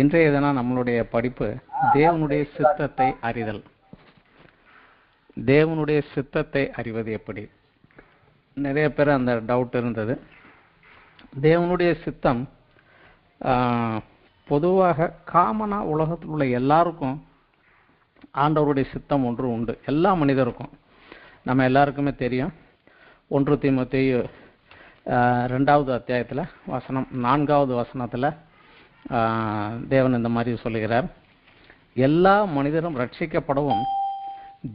இன்றைய தினம் நம்மளுடைய படிப்பு தேவனுடைய சித்தத்தை அறிதல். தேவனுடைய சித்தத்தை அறிவது எப்படி? நிறைய பேர் அந்த டவுட் இருந்தது. தேவனுடைய சித்தம் பொதுவாக காமனா உலகத்தில் உள்ள எல்லாருக்கும் ஆண்டவருடைய சித்தம் ஒன்று உண்டு. எல்லா மனிதருக்கும் நம்ம எல்லாருக்குமே தெரியும். 1 தீமோத்தேயு 2வது அத்தியாயத்தில் வசனம் 4வது வசனத்தில் தேவன் இந்த மாதிரி சொல்லுகிறார், எல்லா மனிதரும் ரட்சிக்கப்படவும்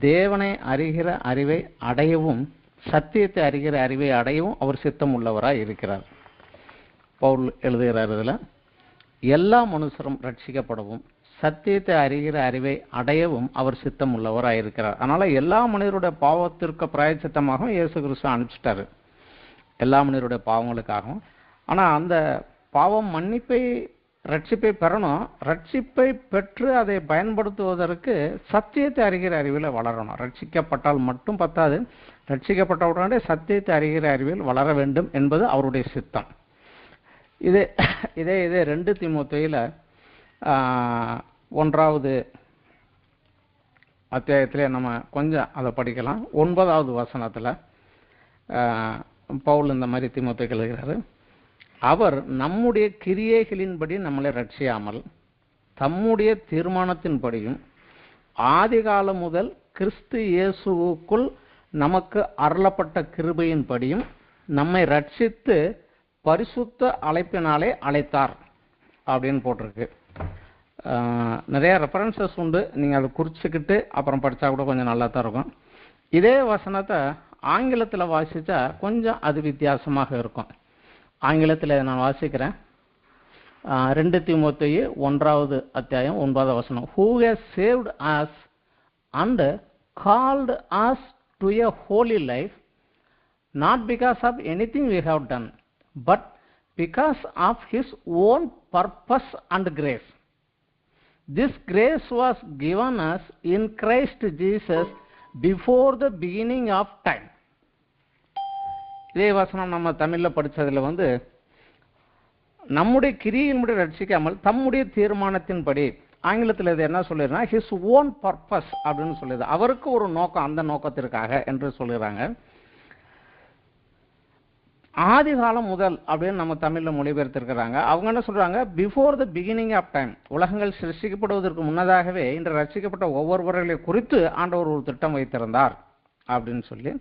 தேவனை அறிகிற அறிவை அடையவும் சத்தியத்தை அறிகிற அறிவை அடையவும் அவர் சித்தம் உள்ளவராய் இருக்கிறார். பவுல் எழுதுகிறார், இதில் எல்லா மனுஷரும் ரட்சிக்கப்படவும் சத்தியத்தை அறிகிற அறிவை அடையவும் அவர் சித்தம் உள்ளவராக இருக்கிறார். அதனால எல்லா மனிதருடைய பாவத்திற்கு பிராயச்சித்தமாகவும் இயேசு கிறிஸ்து அனுப்பிச்சிட்டாரு, எல்லா மனிதருடைய பாவங்களுக்காகவும். ஆனால் அந்த பாவம் மன்னிப்பை ரட்சிப்பை பெறணும். ரட்சிப்பை பெற்று அதை பயன்படுத்துவதற்கு சத்தியத்தை அறிகிற அறிவில் வளரணும். ரட்சிக்கப்பட்டால் மட்டும் பத்தாது, ரட்சிக்கப்பட்ட உடனே சத்தியத்தை அறிகிற அறிவில் வளர வேண்டும் என்பது அவருடைய சித்தம். இதே 2 தீமோத்தேயுல 1வது அத்தியாயத்திலே நம்ம கொஞ்சம் அதை படிக்கலாம். 9வது வசனத்தில் பவுல் இந்த மாதிரி தீமோத்தேயுக்கு எழுதுகிறாரு, அவர் நம்முடைய கிரியைகளின்படி நம்மளை ரட்சியாமல் தம்முடைய தீர்மானத்தின்படியும் ஆதிகாலம் முதல் கிறிஸ்து இயேசுவுக்குள் நமக்கு அருளப்பட்ட கிருபையின்படியும் நம்மை ரட்சித்து பரிசுத்த அழைப்பினாலே அழைத்தார் அப்படின்னு போட்டிருக்கு. நிறைய ரெஃபரன்சஸ் உண்டு, நீங்கள் அதை குறிச்சுக்கிட்டு அப்புறம் படித்தா கூட கொஞ்சம் நல்லா தான் இருக்கும். இதே வசனத்தை ஆங்கிலத்தில் வாசித்தா கொஞ்சம் அது வித்தியாசமாக இருக்கும். ஆங்கிலத்தில் நான் வாசிக்கிறேன். 2 தீமோத்தேயு 1வது அத்தியாயம் 9வது வசனம், who has saved us and called us to a holy life, not because of anything we have done, but because of his own purpose and grace. This grace was given us in Christ Jesus before the beginning of time. இதே வசனம் நம்ம தமிழில் படித்ததில் நம்முடைய கிரியின்படி ரட்சிக்காமல் தம்முடைய தீர்மானத்தின்படி, ஆங்கிலத்தில் இது என்ன சொல்லிடுறா, ஹிஸ் ஓன் பர்பஸ் அப்படின்னு சொல்லிடுது. அவருக்கு ஒரு நோக்கம், அந்த நோக்கத்திற்காக என்று சொல்லுறாங்க. ஆதி காலம் முதல் அப்படின்னு நம்ம தமிழில் மொழிபெயர்த்திருக்கிறாங்க. அவங்க என்ன சொல்றாங்க, before the beginning of time, உலகங்கள் சிருஷ்டிக்கப்படுவதற்கு முன்னதாகவே இன்று ரட்சிக்கப்பட்ட ஒவ்வொருவர்களை குறித்து ஆண்டவர் ஒரு திட்டம் வைத்திருந்தார் அப்படின்னு சொல்லி,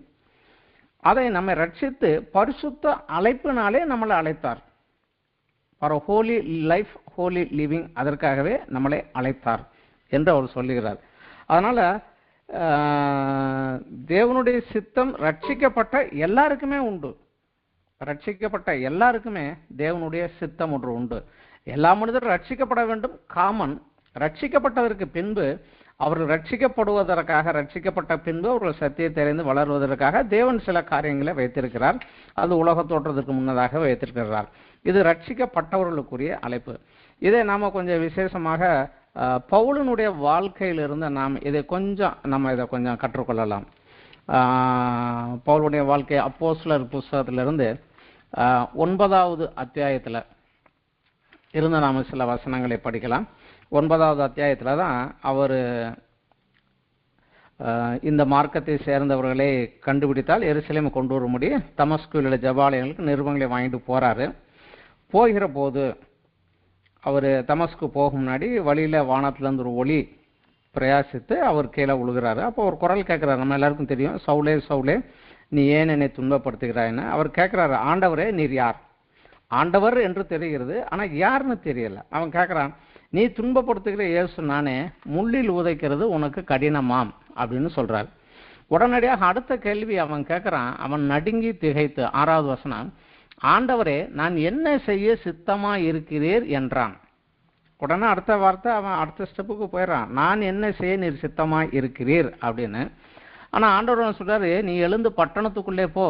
அதை நம்மை ரட்சித்து பரிசுத்த அழைப்பினாலே நம்மளை அழைத்தார். For holy life holy living, அதற்காகவே நம்மளை அழைத்தார் என்று அவர் சொல்லுகிறார். அதனால தேவனுடைய சித்தம் ரட்சிக்கப்பட்ட எல்லாருக்குமே உண்டு. ரட்சிக்கப்பட்ட எல்லாருக்குமே தேவனுடைய சித்தம் ஒன்று உண்டு. எல்லா மனிதரும் ரட்சிக்கப்பட வேண்டும், காமன். ரட்சிக்கப்பட்டதற்கு பின்பு அவர்கள் ரட்சிக்கப்படுவதற்காக, ரட்சிக்கப்பட்ட பின்பு அவர்கள் சத்தியத்தை அறிந்து வளர்வதற்காக தேவன் சில காரியங்களை வைத்திருக்கிறார். அது உலக தோற்றத்திற்கு முன்னதாக வைத்திருக்கிறார். இது ரட்சிக்கப்பட்டவர்களுக்குரிய அழைப்பு. இதை நாம் கொஞ்சம் விசேஷமாக பவுலினுடைய வாழ்க்கையிலிருந்து நாம் இதை கொஞ்சம் கற்றுக்கொள்ளலாம். பவுலுடைய வாழ்க்கை அப்போஸ்தலர் புஸ்தகத்திலிருந்து 9வது அத்தியாயத்தில் இருந்து நாம் சில வசனங்களை படிக்கலாம். 9வது அத்தியாயத்தில் தான் அவர் இந்த மார்க்கத்தை சேர்ந்தவர்களை கண்டுபிடித்தால் எருசலேமை கொண்டு வரும்படி தமஸ்குவில் உள்ள ஜெபாலயங்களுக்கு நிருபங்களை வாங்கிட்டு போகிறாரு. போகிற போது அவர் தமஸ்கு போகும் முன்னாடி வழியில் வானத்திலேருந்து ஒரு ஒளி பிரயாசித்து அவர் கீழே விழுகிறாரு. அப்போ ஒரு குரல் கேட்குறாரு, நம்ம எல்லாருக்கும் தெரியும், சவுலே சவுலே நீ ஏன் என்னை துன்பப்படுத்துகிறாய்ன்னு. அவர் கேட்குறாரு, ஆண்டவரே நீர் யார்? ஆண்டவர் என்று தெரிகிறது, ஆனால் யாருன்னு தெரியல. அவன் கேட்குறான், நீ துன்பப்படுத்துகிற இயேசு நானே, முள்ளில் உதைக்கிறது உனக்கு கடினமாம் அப்படின்னு சொல்றாரு. உடனடியாக அடுத்த கேள்வி அவன் கேட்குறான், அவன் நடுங்கி திகைத்து. 6வது வசனம், ஆண்டவரே நான் என்ன செய்ய சித்தமா இருக்கிறீர் என்றான். உடனே அடுத்த வார்த்தை அவன் அடுத்த ஸ்டெப்புக்கு போயிடறான், நான் என்ன செய்ய நீர் சித்தமா இருக்கிறீர் அப்படின்னு. ஆனால் ஆண்டவர் சொல்றாரு, நீ எழுந்து பட்டணத்துக்குள்ளே போ,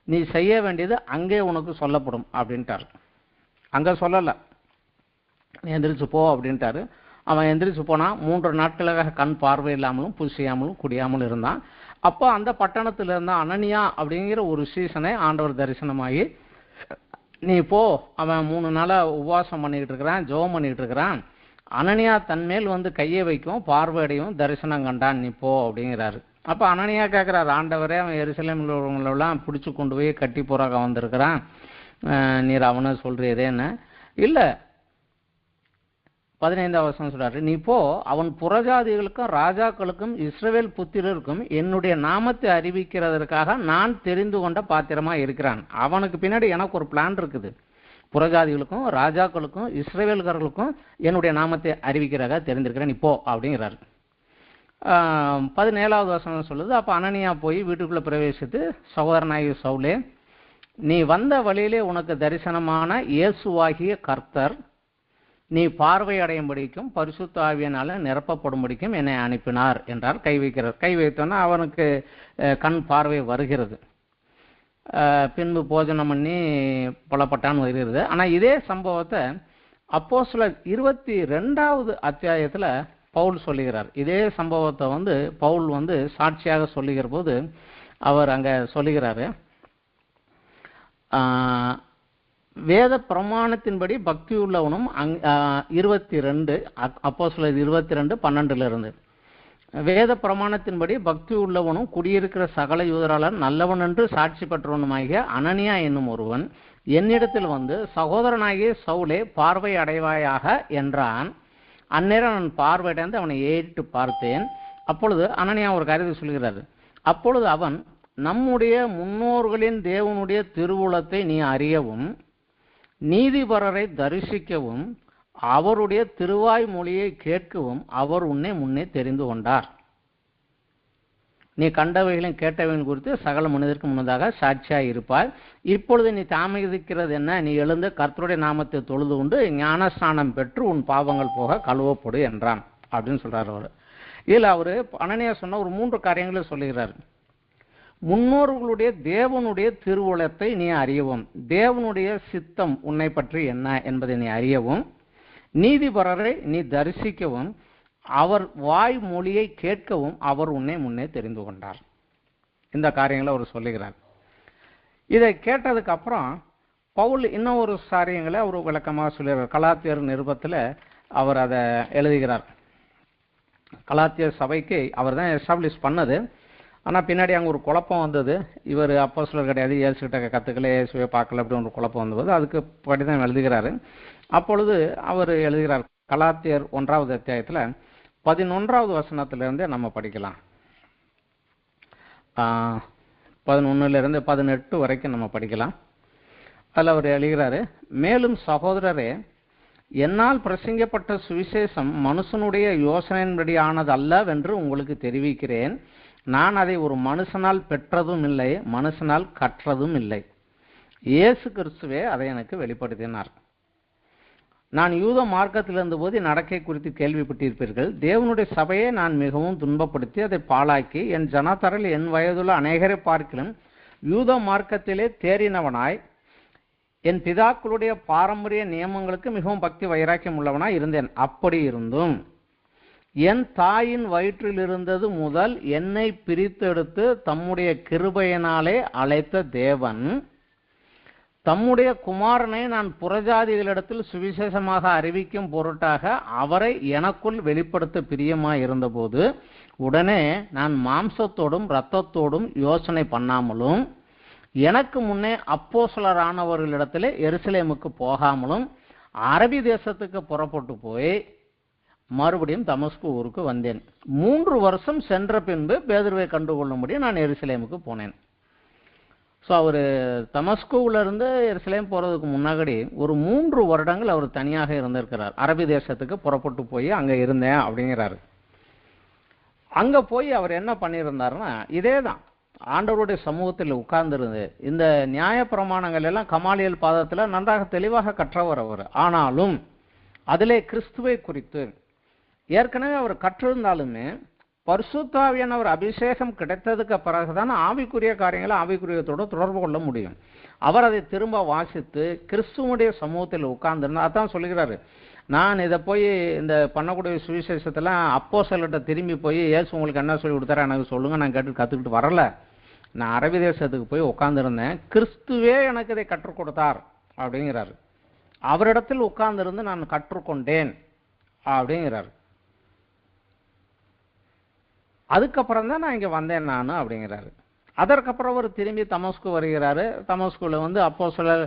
நீ செய்ய வேண்டியது அங்கே உனக்கு சொல்லப்படும் அப்படின்ட்டார். அங்கே சொல்லலை, நீ எந்திரிச்சு போ அப்படின்ட்டாரு. அவன் எந்திரிச்சு போனான். 3 நாட்களாக கண் பார்வை இல்லாமலும் புசியாமலும் குடியாமலும் இருந்தான். அப்போ அந்த பட்டணத்தில் இருந்தான் அனனியா அப்படிங்கிற ஒரு சீசனை ஆண்டவர் தரிசனமாகி, நீ போ, அவன் 3 நாளாக உபவாசம் பண்ணிக்கிட்டு இருக்கிறான், ஜெபம் பண்ணிக்கிட்டு இருக்கிறான், அனனியா தன்மேல் வந்து கையை வைக்கவும் பார்வையடையும் தரிசனம் கண்டான், நீ போ அப்படிங்கிறாரு. அப்போ அனனியா கேட்குறாரு, ஆண்டவரே அவன் எருசலேமில் உள்ளவங்களெல்லாம் பிடிச்சி கொண்டு போய் கட்டி போறாக வந்திருக்கிறான், நீர் அவனை சொல்றீரே என்ன? இல்லை, 15ஆம் வசனம் சொல்றாரு, நீ போ, அவன் புறஜாதிகளுக்கும் ராஜாக்களுக்கும் இஸ்ரவேல் புத்திரருக்கும் என்னுடைய நாமத்தை அறிவிக்கிறதற்காக நான் தெரிந்து கொண்ட பாத்திரமா இருக்கிறான். அவனுக்கு பின்னாடி எனக்கு ஒரு பிளான் இருக்குது. புறஜாதிகளுக்கும் ராஜாக்களுக்கும் இஸ்ரவேல்காரர்களுக்கும் என்னுடைய நாமத்தை அறிவிக்கிறதாக தெரிந்திருக்கிறேன், நீ போ அப்படிங்கிறாரு. 17ஆவது வசனம் சொல்லுது, அப்போ அனனியா போய் வீட்டுக்குள்ளே பிரவேசித்து, சகோதரனாகிய சவுலே, நீ வந்த வழியிலே உனக்கு தரிசனமான இயேசுவாகிய கர்த்தர் நீ பார்வை அடையும்படிக்கும் பரிசுத்த ஆவியினால நிரப்பப்படும்படிக்கும் என்னை அனுப்பினார் என்றார். கை வைக்கிறார். கை வைத்தோன்னா அவனுக்கு கண் பார்வை வருகிறது. பின்பு போஜனம் பண்ணி புலப்பட்டான்னு வருகிறது. ஆனால் இதே சம்பவத்தை அப்போஸ்தலர் 22வது அத்தியாயத்தில் பவுல் சொல்லுகிறார். இதே சம்பவத்தை வந்து பவுல் வந்து சாட்சியாக சொல்லுகிற போது அவர் அங்கே சொல்லுகிறாரு, வேத பிரமாணத்தின்படி பக்தி உள்ளவனும் 22 அப்போஸ்தலர் 22:12 வேத பிரமாணத்தின்படி பக்தி உள்ளவனும் குடியிருக்கிற சகல யூதராளர் நல்லவன் என்று சாட்சி பெற்றவனுமாகிய அனனியா என்னும் ஒருவன் என்னிடத்தில் வந்து, சகோதரனாகிய சவுலே பார்வை அடைவாயாக என்றான். அந்நேரம் நான் பார்வையடைந்து அவனை ஏறிட்டு பார்த்தேன். அப்பொழுது அனனியா ஒரு காரியத்தை சொல்கிறார். அப்பொழுது அவன், நம்முடைய முன்னோர்களின் தேவனுடைய திருவுளத்தை நீ அறியவும் நீதிபரரை தரிசிக்கவும் அவருடைய திருவாய் மொழியை கேட்கவும் அவர் உன்னை முன்னே தெரிந்து கொண்டார். நீ கண்டவைகளையும் கேட்டவைகளின் குறித்து சகல மனிதருக்கு முன்னதாக சாட்சியாய் இருப்பாய். இப்பொழுது நீ தாமதிக்கிறது என்ன? நீ எழுந்து கர்த்தருடைய நாமத்தை தொழுது கொண்டு ஞானஸ்நானம் பெற்று உன் பாவங்கள் போக கழுவப்படு என்றான் அப்படின்னு சொல்றாரு அவர். இதில் அவர் அனனியா சொன்ன ஒரு 3 காரியங்களை சொல்லுகிறார். முன்னோர்களுடைய தேவனுடைய திருவுளத்தை நீ அறியவும், தேவனுடைய சித்தம் உன்னை பற்றி என்ன என்பதை நீ அறியவும், நீதிபரரை நீ தரிசிக்கவும் அவர் வாய் மொழியை கேட்கவும் அவர் உன்னை முன்னே தெரிந்து கொண்டார். இந்த காரியங்களை அவர் சொல்லுகிறார். இதை கேட்டதுக்கு அப்புறம் பவுல் இன்னும் ஒரு காரியங்களை அவர் விளக்கமாக சொல்லுகிறார். கலாத்தியர் நிருபத்தில் அவர் அதை எழுதுகிறார். கலாத்தியர் சபைக்கு அவர் தான் எஸ்டாப்ளிஷ் பண்ணது. ஆனால் பின்னாடி அங்கே ஒரு குழப்பம் வந்தது. இவர் அப்போஸ்தலர் கிடையாது, இயேசுகிட்ட கற்றுக்கல, இயேசுவை பார்க்கல, அப்படின்னு ஒரு குழப்பம் வந்தபோது அதுக்கு படிதான் எழுதுகிறாரு. அப்பொழுது அவர் எழுதுகிறார். கலாத்தியர் 1வது அத்தியாயத்தில் 11வது வசனத்திலிருந்தே நம்ம படிக்கலாம். 11லிருந்து 18 வரைக்கும் நம்ம படிக்கலாம். அதில் அவர் எழுதுகிறாரு, மேலும் சகோதரரே, என்னால் பிரசங்கிக்கப்பட்ட சுவிசேஷம் மனுஷனுடைய யோசனையின்படி ஆனதல்லவென்று உங்களுக்கு தெரிவிக்கிறேன். நான் அதை ஒரு மனுஷனால் பெற்றதும் இல்லை, மனுஷனால் கற்றதும் இல்லை. இயேசு கிறிஸ்துவே அதை எனக்கு வெளிப்படுத்தினார். நான் யூத மார்க்கத்தில் இருந்தபோது நடக்கை குறித்து கேள்விப்பட்டிருப்பீர்கள். தேவனுடைய சபையை நான் மிகவும் துன்பப்படுத்தி அதை பாழாக்கி என் ஜனத்தரில் என் வயதுள்ள அநேகரை பார்க்கிலும் யூத மார்க்கத்திலே தேறினவனாய் என் பிதாக்களுடைய பாரம்பரிய நியமங்களுக்கு மிகவும் பக்தி வைராக்கியம் உள்ளவனாய் இருந்தேன். அப்படி இருந்தும் என் தாயின் வயிற்றில் இருந்தது முதல் என்னை பிரித்தெடுத்து தம்முடைய கிருபையினாலே அழைத்த தேவன் தம்முடைய குமாரனை நான் புறஜாதிகளிடத்தில் சுவிசேஷமாக அறிவிக்கும் பொருட்டாக அவரை எனக்குள் வெளிப்படுத்த பிரியமாய் இருந்தபோது உடனே நான் மாம்சத்தோடும் இரத்தத்தோடும் யோசனை பண்ணாமலும் எனக்கு முன்னே அப்போஸ்தலரானவர்களிடத்திலே எருசலேமுக்கு போகாமலும் அரபி தேசத்துக்கு புறப்பட்டு போய் மறுபடியும் தமஸ்கு ஊருக்கு வந்தேன். 3 வருஷம் சென்ற பின்பு பேதுருவை கண்டுகொள்ளும்படி நான் எருசலேமுக்கு போனேன். ஸோ அவர் தமஸ்குவிலிருந்து எருசலேம் போகிறதுக்கு முன்னாடி ஒரு 3 வருடங்கள் அவர் தனியாக இருந்திருக்கிறார். அரபி தேசத்துக்கு புறப்பட்டு போய் அங்கே இருந்தேன் அப்படிங்கிறாரு. அங்கே போய் அவர் என்ன பண்ணியிருந்தாருன்னா, இதே தான் ஆண்டவருடைய சமூகத்தில் உட்கார்ந்திருந்து இந்த நியாய பிரமாணங்கள் எல்லாம் கமாலியல் பாதத்தில் நன்றாக தெளிவாக கற்றவர் அவர். ஆனாலும் அதிலே கிறிஸ்துவை குறித்து ஏற்கனவே அவர் கற்றிருந்தாலுமே பரிசுத்த ஆவியானவர் அபிஷேகம் கிடைத்ததுக்கு பிறகுதான் ஆவிக்குரிய காரியங்களை ஆவிக்குரியத்தோடு தொடர்பு கொள்ள முடியும். அவர் அதை திரும்ப வாசித்து கிறிஸ்துவனுடைய சமூகத்தில் உட்கார்ந்துருந்தார். அதான் சொல்லுகிறாரு, நான் இதை போய் இந்த பண்ணக்கூடிய சுவிசேஷத்தில் அப்போஸ்தலர்கிட்ட திரும்பி போய் இயேசு உங்களுக்கு என்ன சொல்லி கொடுத்தாரா எனக்கு சொல்லுங்க, நான் கேட்டு கற்றுக்கிட்டு வரல. நான் அரபி தேசத்துக்கு போய் உட்கார்ந்துருந்தேன், கிறிஸ்துவே எனக்கு இதை கற்றுக் கொடுத்தார் அப்படிங்கிறாரு. அவரிடத்தில் உட்கார்ந்திருந்து நான் கற்றுக்கொண்டேன் அப்படிங்கிறார். அதுக்கப்புறம் தான் நான் இங்க வந்தேன் நான் அப்படிங்கிறாரு. அதற்கப்புறம் அவர் திரும்பி தமஸ்கு வருகிறாரு. தமஸ்குல வந்து அப்போஸ்தலர்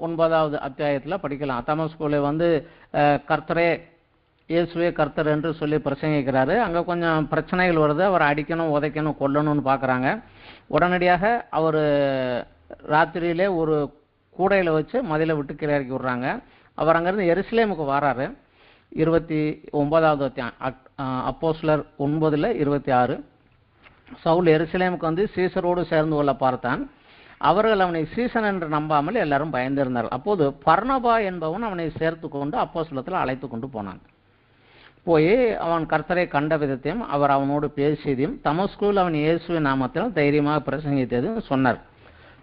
9வது அத்தியாயத்துல படிக்கலாம். தமஸ்குல வந்து கர்த்தரே இயேசுவே கர்த்தர் என்று சொல்லி பிரசங்கிக்கிறாரு. அங்க கொஞ்சம் பிரச்சனைகள் வருது. அவர் அடிக்கணும், உதைக்கணும், கொல்லணும்னு பாக்குறாங்க. உடனடியாக அவர் ராத்திரியிலே ஒரு கூடையில வச்சு மதில விட்டு கீழே இறக்கி விடுறாங்க. அவர் அங்கிருந்து எருசலேமுக்கு வராரு. 29வது அத்தியாயம் அப்போஸ்தலர் 9:26. சவுல் எருசலேமுக்கு வந்து சீசரோடு சேர்ந்து கொள்ள பார்த்தான். அவர்கள் அவனை சீசன் என்று நம்பாமல் எல்லாரும் பயந்திருந்தார். அப்போது பர்னபா என்பவன் அவனை சேர்த்து கொண்டு அப்போஸ்தலத்தில் அழைத்து கொண்டு போனான். போய் அவன் கர்த்தரை கண்ட விதத்தையும் அவர் அவனோடு பேசியதையும் தமஸ்குவில் அவன் இயேசுவின் நாமத்தில் தைரியமாக பிரசங்கித்ததையும் சொன்னார்.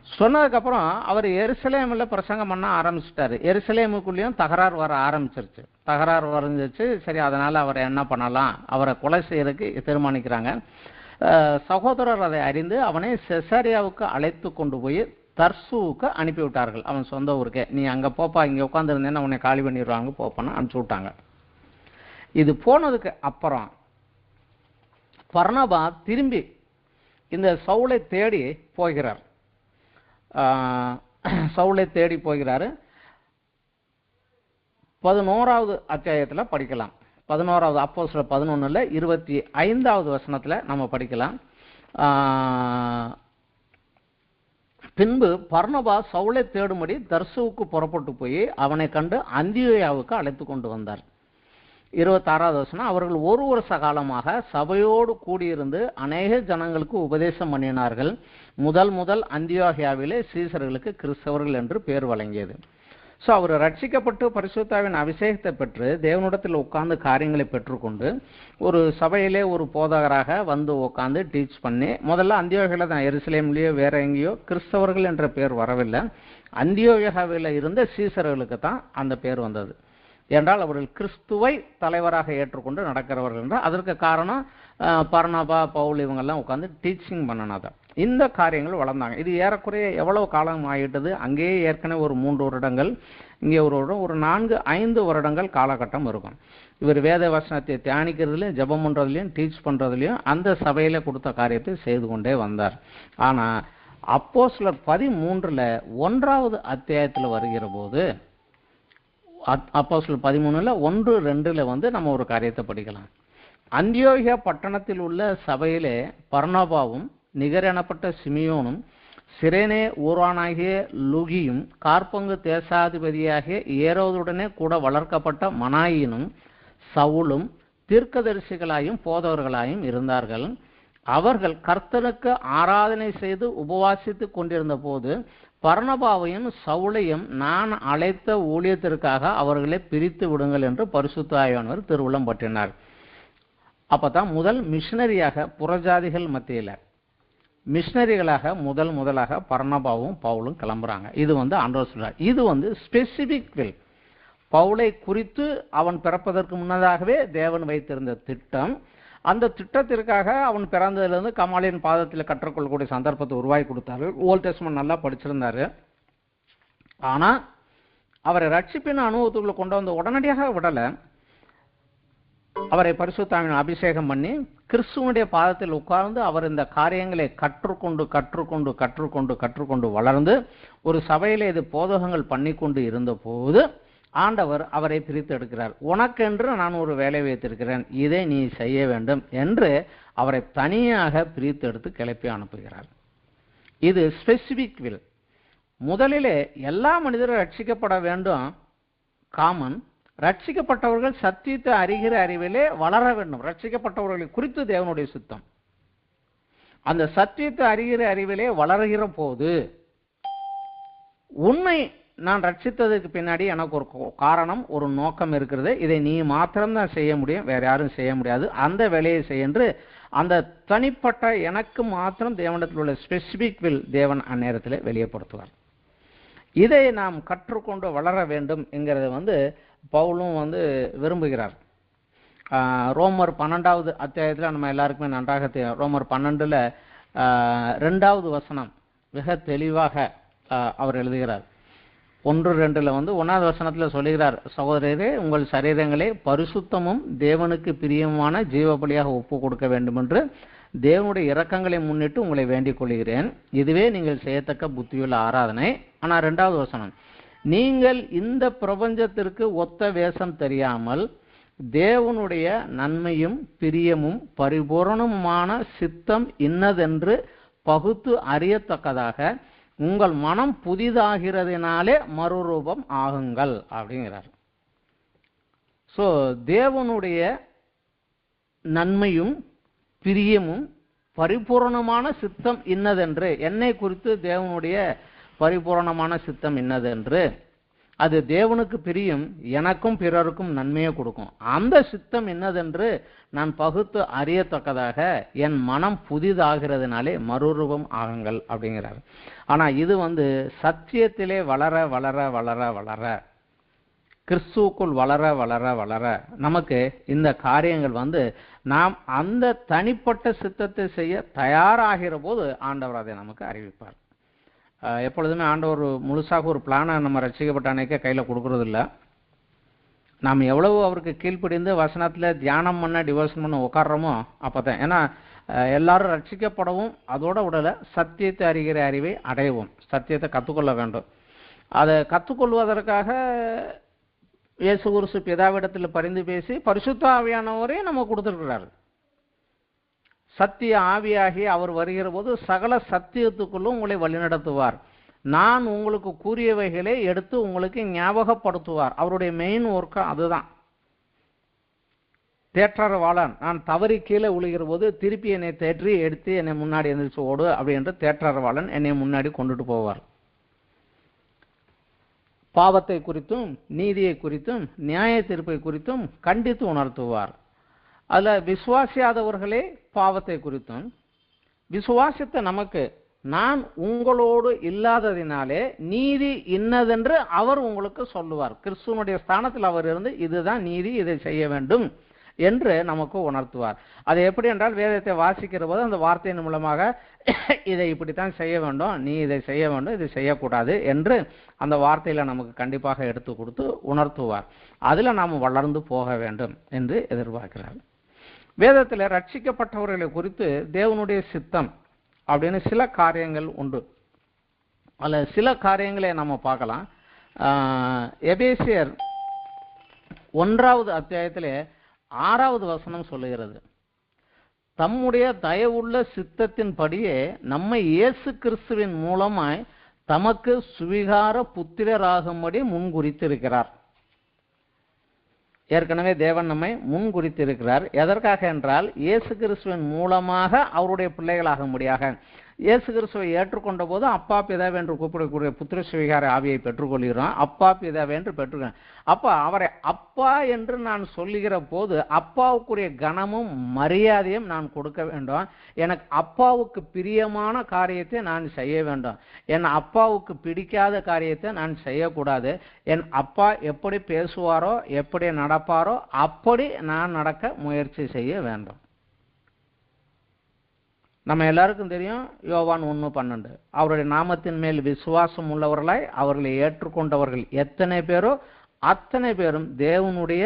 சொன்னதுக்கப்புறம் அவர் எருசலேமில் பிரசங்கம் பண்ண ஆரம்பிச்சிட்டாரு. எருசலேமுக்குள்ளேயும் தகராறு வர ஆரம்பிச்சிருச்சு. தகராறு வந்துச்சு. சரி, அதனால அவரை என்ன பண்ணலாம், அவரை கொலை செய்யறதுக்கு தீர்மானிக்கிறாங்க. சகோதரர் அதை அறிந்து அவனை செசரியாவுக்கு அழைத்து கொண்டு போய் தர்சுவுக்கு அனுப்பிவிட்டார்கள். அவன் சொந்த ஊருக்கே. நீ அங்க போப்பா, இங்க உட்காந்துருந்தேன்னு உன்னை காலி பண்ணிடுவாங்க, போப்பான்னு அனுப்பிச்சு விட்டாங்க. இது போனதுக்கு அப்புறம் பர்னபா திரும்பி இந்த சவுலை தேடி போகிறார். சவுலை தேடி போகிறாரு. 11வது அத்தியாயத்துல படிக்கலாம். 11வது அப்போஸ்தலர் 11ல 25வது வசனத்துல நம்ம படிக்கலாம். பின்பு பர்னபா சவுலை தேடும்படி தர்சுவுக்கு புறப்பட்டு போய் அவனை கண்டு அந்தியோயாவுக்கு அழைத்து கொண்டு வந்தார். 26வது வசனம், அவர்கள் ஒரு வருஷ காலமாக சபையோடு கூடியிருந்து அநேக ஜனங்களுக்கு உபதேசம் பண்ணினார்கள். முதல் அந்தியோகியாவிலே சீசர்களுக்கு கிறிஸ்தவர்கள் என்று பேர் வழங்கியது. ஸோ அவர் ரட்சிக்கப்பட்டு பரிசுத்தாவின் அபிஷேகத்தை பெற்று தேவனிடத்தில் உட்கார்ந்து காரியங்களை பெற்றுக்கொண்டு ஒரு சபையிலே ஒரு போதகராக வந்து உட்கார்ந்து டீச் பண்ணி, முதல்ல அந்தியோகியால தான், எருசலேம்லேயோ வேற எங்கேயோ கிறிஸ்தவர்கள் என்ற பேர் வரவில்லை. அந்தியோகியாவில் இருந்த சீசர்களுக்கு தான் அந்த பேர் வந்தது. என்றால் அவர்கள் கிறிஸ்துவை தலைவராக ஏற்றுக்கொண்டு நடக்கிறவர்கள் என்றால் அதற்கு காரணம் பர்னபா, பவுல் இவங்கெல்லாம் உட்காந்து டீச்சிங் பண்ணனாதான் இந்த காரியங்கள் வளர்ந்தாங்க. இது ஏறக்குறைய எவ்வளவு காலம் ஆகிட்டது? அங்கேயே ஏற்கனவே ஒரு 3 வருடங்கள், இங்கே ஒரு 4-5 வருடங்கள் காலகட்டம் இருக்கும். இவர் வேத வசனத்தை தியானிக்கிறதுலையும் ஜெபம் பண்றதுலையும் டீச் பண்றதுலையும் அந்த சபையில கொடுத்த காரியத்தை செய்து கொண்டே வந்தார். ஆனா அப்போஸ்தலர் 13ல 1வது அத்தியாயத்தில் வருகிற போது, அப்போஸ்தலர் 13ல 1-2ல வந்து நம்ம ஒரு காரியத்தை படிக்கலாம். அந்தியோகியா பட்டணத்தில் உள்ள சபையிலே பர்னபாவும் நிகர் எனப்பட்ட சிமியோனும் சிரேனே ஊரானாகிய லூகியும் கார்பங்கு தேசாதிபதியாகிய ஏரோதுடனே கூட வளர்க்கப்பட்ட மனாயினும் சவுலும் தீர்க்கதரிசிகளாயும் போதவர்களாயும் இருந்தார்கள். அவர்கள் கர்த்தருக்கு ஆராதனை செய்து உபவாசித்து கொண்டிருந்த போது பர்னபாவையும் சவுலையும் நான் அழைத்த ஊழியத்திற்காக அவர்களை பிரித்து விடுங்கள் என்று பரிசுத்த ஆவியானவர் திருவுளம் பற்றினார். அப்பதான் முதல் மிஷனரியாக புறஜாதிகள் மத்தியில மிஷனரிகளாக முதலாக பர்னபாவும் பவுலும் கிளம்புறாங்க. இது வந்து ஆண்டவர் சொல்றார். இது வந்து ஸ்பெசிபிக் வில். பவுலை குறித்து அவன் பிறப்பதற்கு முன்னதாகவே தேவன் வைத்திருந்த திட்டம். அந்த திட்டத்திற்காக அவன் பிறந்ததிலிருந்து கமாலியின் பாதத்தில் கற்றுக்கொள்ளக்கூடிய சந்தர்ப்பத்தை உருவாக்கி கொடுத்தாரு. ஓல்ட் டெஸ்டமென்ட் நல்லா படிச்சிருந்தாரு. ஆனா அவரை ரட்சிப்பின் அனுபவத்துக்குள்ள கொண்டு வந்து உடனடியாக விடல. அவரை பரிசுத்தாவின் அபிஷேகம் பண்ணி கிறிஸ்துவனுடைய பாதத்தில் உட்கார்ந்து அவர் இந்த காரியங்களை கற்றுக்கொண்டு வளர்ந்து ஒரு சபையிலே இது போதகங்கள் பண்ணி கொண்டு இருந்த போது ஆண்டவர் அவரை பிரித்து எடுக்கிறார். உனக்கென்று நான் ஒரு வேலை வைத்திருக்கிறேன், இதை நீ செய்ய வேண்டும் என்று அவரை தனியாக பிரித்து எடுத்து கிளப்பி அனுப்புகிறார். இது ஸ்பெசிபிக் வில். முதலிலே எல்லா மனிதரும் ரட்சிக்கப்பட வேண்டும், காமன். ரட்சிக்கப்பட்டவர்கள் சத்தியத்தை அறிகிற அறிவிலே வளர வேண்டும். ரட்சிக்கப்பட்டவர்களை குறித்து தேவனுடைய சித்தம். அந்த சத்தியத்தை அறிகிற அறிவிலே வளர்கிற போது உன்னை நான் ரட்சித்ததுக்கு பின்னாடி எனக்கு ஒரு காரணம், ஒரு நோக்கம் இருக்கிறது. இதை நீ மாத்திரம்தான் செய்ய முடியும், வேற யாரும் செய்ய முடியாது. அந்த வேலையை செய்யென்று அந்த தனிப்பட்ட எனக்கு மாத்திரம் தேவனிடத்தில் உள்ள ஸ்பெசிபிக் வில் தேவன் அந்நேரத்தில் வெளியப்படுத்துவார். இதை நாம் கற்றுக்கொண்டு வளர வேண்டும் என்கிறத வந்து பவுலும் வந்து விரும்புகிறார். ரோமர் 12வது அத்தியாயத்தில் நம்ம எல்லாருக்குமே நன்றாக தெரியும். ரோமர் 12ல 2வது வசனம் மிக தெளிவாக அவர் எழுதுகிறார். 1:2 வந்து 1வது வசனத்துல சொல்லுகிறார், சகோதரரே உங்கள் சரீரங்களை பரிசுத்தமும் தேவனுக்கு பிரியமான ஜீவபலியாக ஒப்பு கொடுக்க வேண்டும் என்று தேவனுடைய இரக்கங்களை முன்னிட்டு உங்களை வேண்டிக் கொள்கிறேன். இதுவே நீங்கள் செய்யத்தக்க புத்தியுள்ள ஆராதனை. ஆனா 2வது வசனம், நீங்கள் இந்த பிரபஞ்சத்திற்கு ஒத்த வேஷம் தெரியாமல் தேவனுடைய நன்மையும் பிரியமும் பரிபூரணமுமான சித்தம் இன்னதென்று பகுத்து அறியத்தக்கதாக உங்கள் மனம் புதிதாகிறதுனாலே மறுரூபம் ஆகுங்கள் அப்படிங்கிறார். ஸோ தேவனுடைய நன்மையும் பிரியமும் பரிபூரணமான சித்தம் இன்னதென்று, என்னை குறித்து தேவனுடைய பரிபூரணமான சித்தம் இன்னதென்று, அது தேவனுக்கு பிரியும், எனக்கும் பிறருக்கும் நன்மையை கொடுக்கும். அந்த சித்தம் என்னதென்று நான் பகுத்து அறியத்தக்கதாக என் மனம் புதிதாகிறதுனாலே மறுரூபம் ஆகுங்கள் அப்படிங்கிறார். ஆனா இது வந்து சத்தியத்திலே வளர வளர வளர வளர, கிறிஸ்துவுக்குள் வளர வளர வளர நமக்கு இந்த காரியங்கள் வந்து நாம் அந்த தனிப்பட்ட சித்தத்தை செய்ய தயாராகிற போது ஆண்டவர் அதை நமக்கு அறிவிப்பார். எப்பொழுதுமே ஆண்டவர் முழுசாக ஒரு பிளானை நம்ம ரட்சிக்கப்பட்ட அன்னைக்கே கையில் கொடுக்கறது இல்லை. நாம் எவ்வளவு அவருக்கு கீழ்ப்படிந்து வசனத்தில் தியானம் பண்ண டிவோஷன் பண்ண உட்காடுறோமோ அப்போ தான். ஏன்னா எல்லாரும் ரட்சிக்கப்படவும் அதோட உடலை சத்தியத்தை அறிகிற அறிவை அடையவும், சத்தியத்தை கற்றுக்கொள்ள வேண்டும். அதை கற்றுக்கொள்வதற்காக இயேசு கிறிஸ்து பிதாவிடத்தில் பரிந்து பேசி பரிசுத்த ஆவியானவரே நம்ம கொடுத்துருக்கிறாரு. சத்திய ஆவியாகி அவர் வருகிற போது சகல சத்தியத்துக்குள்ளும் உங்களை வழிநடத்துவார். நான் உங்களுக்கு கூறியவைகளை எடுத்து உங்களுக்கு ஞாபகப்படுத்துவார். அவருடைய மெயின் ஒர்க்கு அதுதான். தேற்றரவாளன், நான் தவறி கீழே விழுகிற போது திருப்பி என்னை தேற்றி எடுத்து என்னை முன்னாடி எந்திரிச்சு ஓடு அப்படின்ற தேற்றரவாளன் என்னை முன்னாடி கொண்டுட்டு போவார். பாவத்தை குறித்தும் நீதியை குறித்தும் நியாய தீர்ப்பை குறித்தும் கண்டித்து உணர்த்துவார். அதில் விசுவாசியாதவர்களே பாவத்தை குறித்தும், விசுவாசித்த நமக்கு நான் உங்களோடு இல்லாததினாலே நீதி இன்னதென்று அவர் உங்களுக்கு சொல்லுவார். கிறிஸ்துவனுடைய ஸ்தானத்தில் அவர் இருந்து இதுதான் நீதி, இதை செய்ய வேண்டும் என்று நமக்கு உணர்த்துவார். அது எப்படி என்றால் வேதத்தை வாசிக்கிற போது அந்த வார்த்தையின் மூலமாக இதை இப்படித்தான் செய்ய வேண்டும், நீ இதை செய்ய வேண்டும், இதை செய்யக்கூடாது என்று அந்த வார்த்தையில நமக்கு கண்டிப்பாக எடுத்து கொடுத்து உணர்த்துவார். அதில் நாம் வளர்ந்து போக வேண்டும் என்று எதிர்பார்க்கிறார். வேதத்தில் ரட்சிக்கப்பட்டவர்களை குறித்து தேவனுடைய சித்தம் அப்படின்னு சில காரியங்கள் உண்டு. அதில் சில காரியங்களை நம்ம பார்க்கலாம். எபேசியர் 1வது அத்தியாயத்திலே 6வது வசனம் சொல்லுகிறது, தம்முடைய தயவுள்ள சித்தத்தின்படியே நம்மை இயேசு கிறிஸ்துவின் மூலமாய் தமக்கு சுவிகார புத்திரராகும்படி முன்குறித்திருக்கிறார். ஏற்கனவே தேவன் நம்மை முன்குறித்திருக்கிறார். எதற்காக என்றால் இயேசு கிறிஸ்துவின் மூலமாக அவருடைய பிள்ளைகளாக முடியாக. இயேசு கிறிஸ்துவை ஏற்றுக்கொண்ட போது அப்பா பிதாவென்று கூப்பிடக்கூடிய புத்திர சுவிகார ஆவியை பெற்றுக்கொள்கிறோம். அப்பா பிதாவென்று பெற்றுக்கிறோம். அப்போ அவரை அப்பா என்று நான் சொல்லுகிற போது அப்பாவுக்குரிய கனமும் மரியாதையும் நான் கொடுக்க வேண்டும். எனக்கு அப்பாவுக்கு பிரியமான காரியத்தை நான் செய்ய வேண்டும். என் அப்பாவுக்கு பிடிக்காத காரியத்தை நான் செய்யக்கூடாது. என் அப்பா எப்படி பேசுவாரோ எப்படி நடப்பாரோ அப்படி நான் நடக்க முயற்சி செய்ய வேண்டும். நம்ம எல்லாருக்கும் தெரியும் யோவான் 1:12, அவருடைய நாமத்தின் மேல் விசுவாசம் உள்ளவர்களாய் அவர்களை ஏற்றுக்கொண்டவர்கள் எத்தனை பேரோ அத்தனை பேரும் தேவனுடைய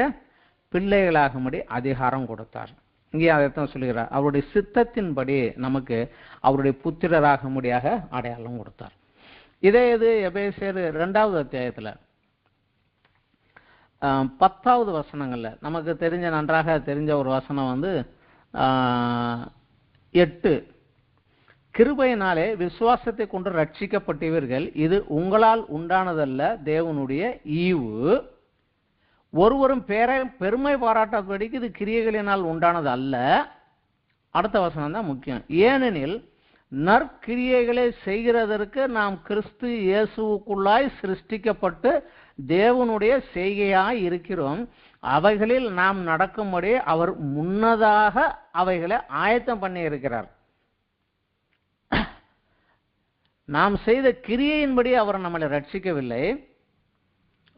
பிள்ளைகளாகும்படி அதிகாரம் கொடுத்தார். இங்கே அதைத்தான் சொல்லுகிறார். அவருடைய சித்தத்தின்படி நமக்கு அவருடைய புத்திரராகும்படியாக அடையாளம் கொடுத்தார். இதே இது எபேசியர் 2வது அத்தியாயத்தில் 10வது வசனங்கள்ல நமக்கு தெரிஞ்ச நன்றாக தெரிஞ்ச ஒரு வசனம் வந்து 8, கிருபையினாலே விசுவாசத்தை கொண்டு ரட்சிக்கப்பட்டவர்கள், இது உங்களால் உண்டானதல்ல, தேவனுடைய ஈவு. ஒருவரும் பெருமை பாராட்டாதபடிக்கு இது கிரியைகளினால் உண்டானது அல்ல. அடுத்த வசனம் தான் முக்கியம். ஏனெனில் நற்கிரியைகளை செய்கிறதற்கு நாம் கிறிஸ்து இயேசுவுக்குள்ளாய் சிருஷ்டிக்கப்பட்டு தேவனுடைய செய்கையாய் இருக்கிறோம். அவைகளில் நாம் நடக்கும்படி அவர் முன்னதாக அவைகளை ஆயத்தம் பண்ணி இருக்கிறார். நாம் செய்த கிரியையின்படி அவர் நம்மளை ரட்சிக்கவில்லை,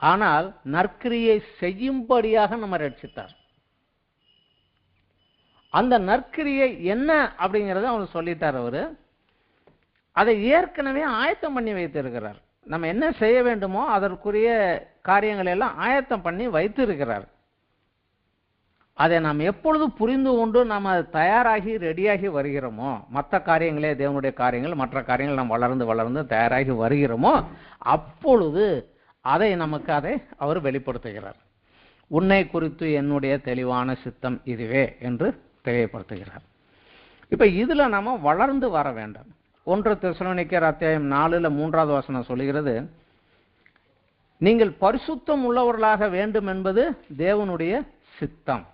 ஆனால் நற்கிரியை செய்யும்படியாக நம்ம ரட்சித்தார். அந்த நற்கிரியை என்ன அப்படிங்கிறத அவர் சொல்லிட்டார். அவரு அதை ஏற்கனவே ஆயத்தம் பண்ணி வைத்திருக்கிறார். நம்ம என்ன செய்ய வேண்டுமோ அதற்குரிய காரியங்களை எல்லாம் ஆயத்தம் பண்ணி வைத்திருக்கிறார். அதை நாம் எப்பொழுது புரிந்து கொண்டு நாம் தயாராகி ரெடியாகி வருகிறோமோ, மற்ற காரியங்களே தேவனுடைய காரியங்கள், மற்ற காரியங்கள் நாம் வளர்ந்து வளர்ந்து தயாராகி வருகிறோமோ, அப்பொழுது அதை அவர் வெளிப்படுத்துகிறார். உன்னை குறித்து என்னுடைய தெளிவான சித்தம் இதுவே என்று தெளிவுபடுத்துகிறார். இப்ப இதுல நாம வளர்ந்து வர வேண்டும். 1 தெசலோனிக்கேயர் அத்தியாயம் 4:3 வசனம் சொல்லுகிறது, நீங்கள் பரிசுத்தம் உள்ளவர்களாக வேண்டும் என்பது தேவனுடைய சித்தம்.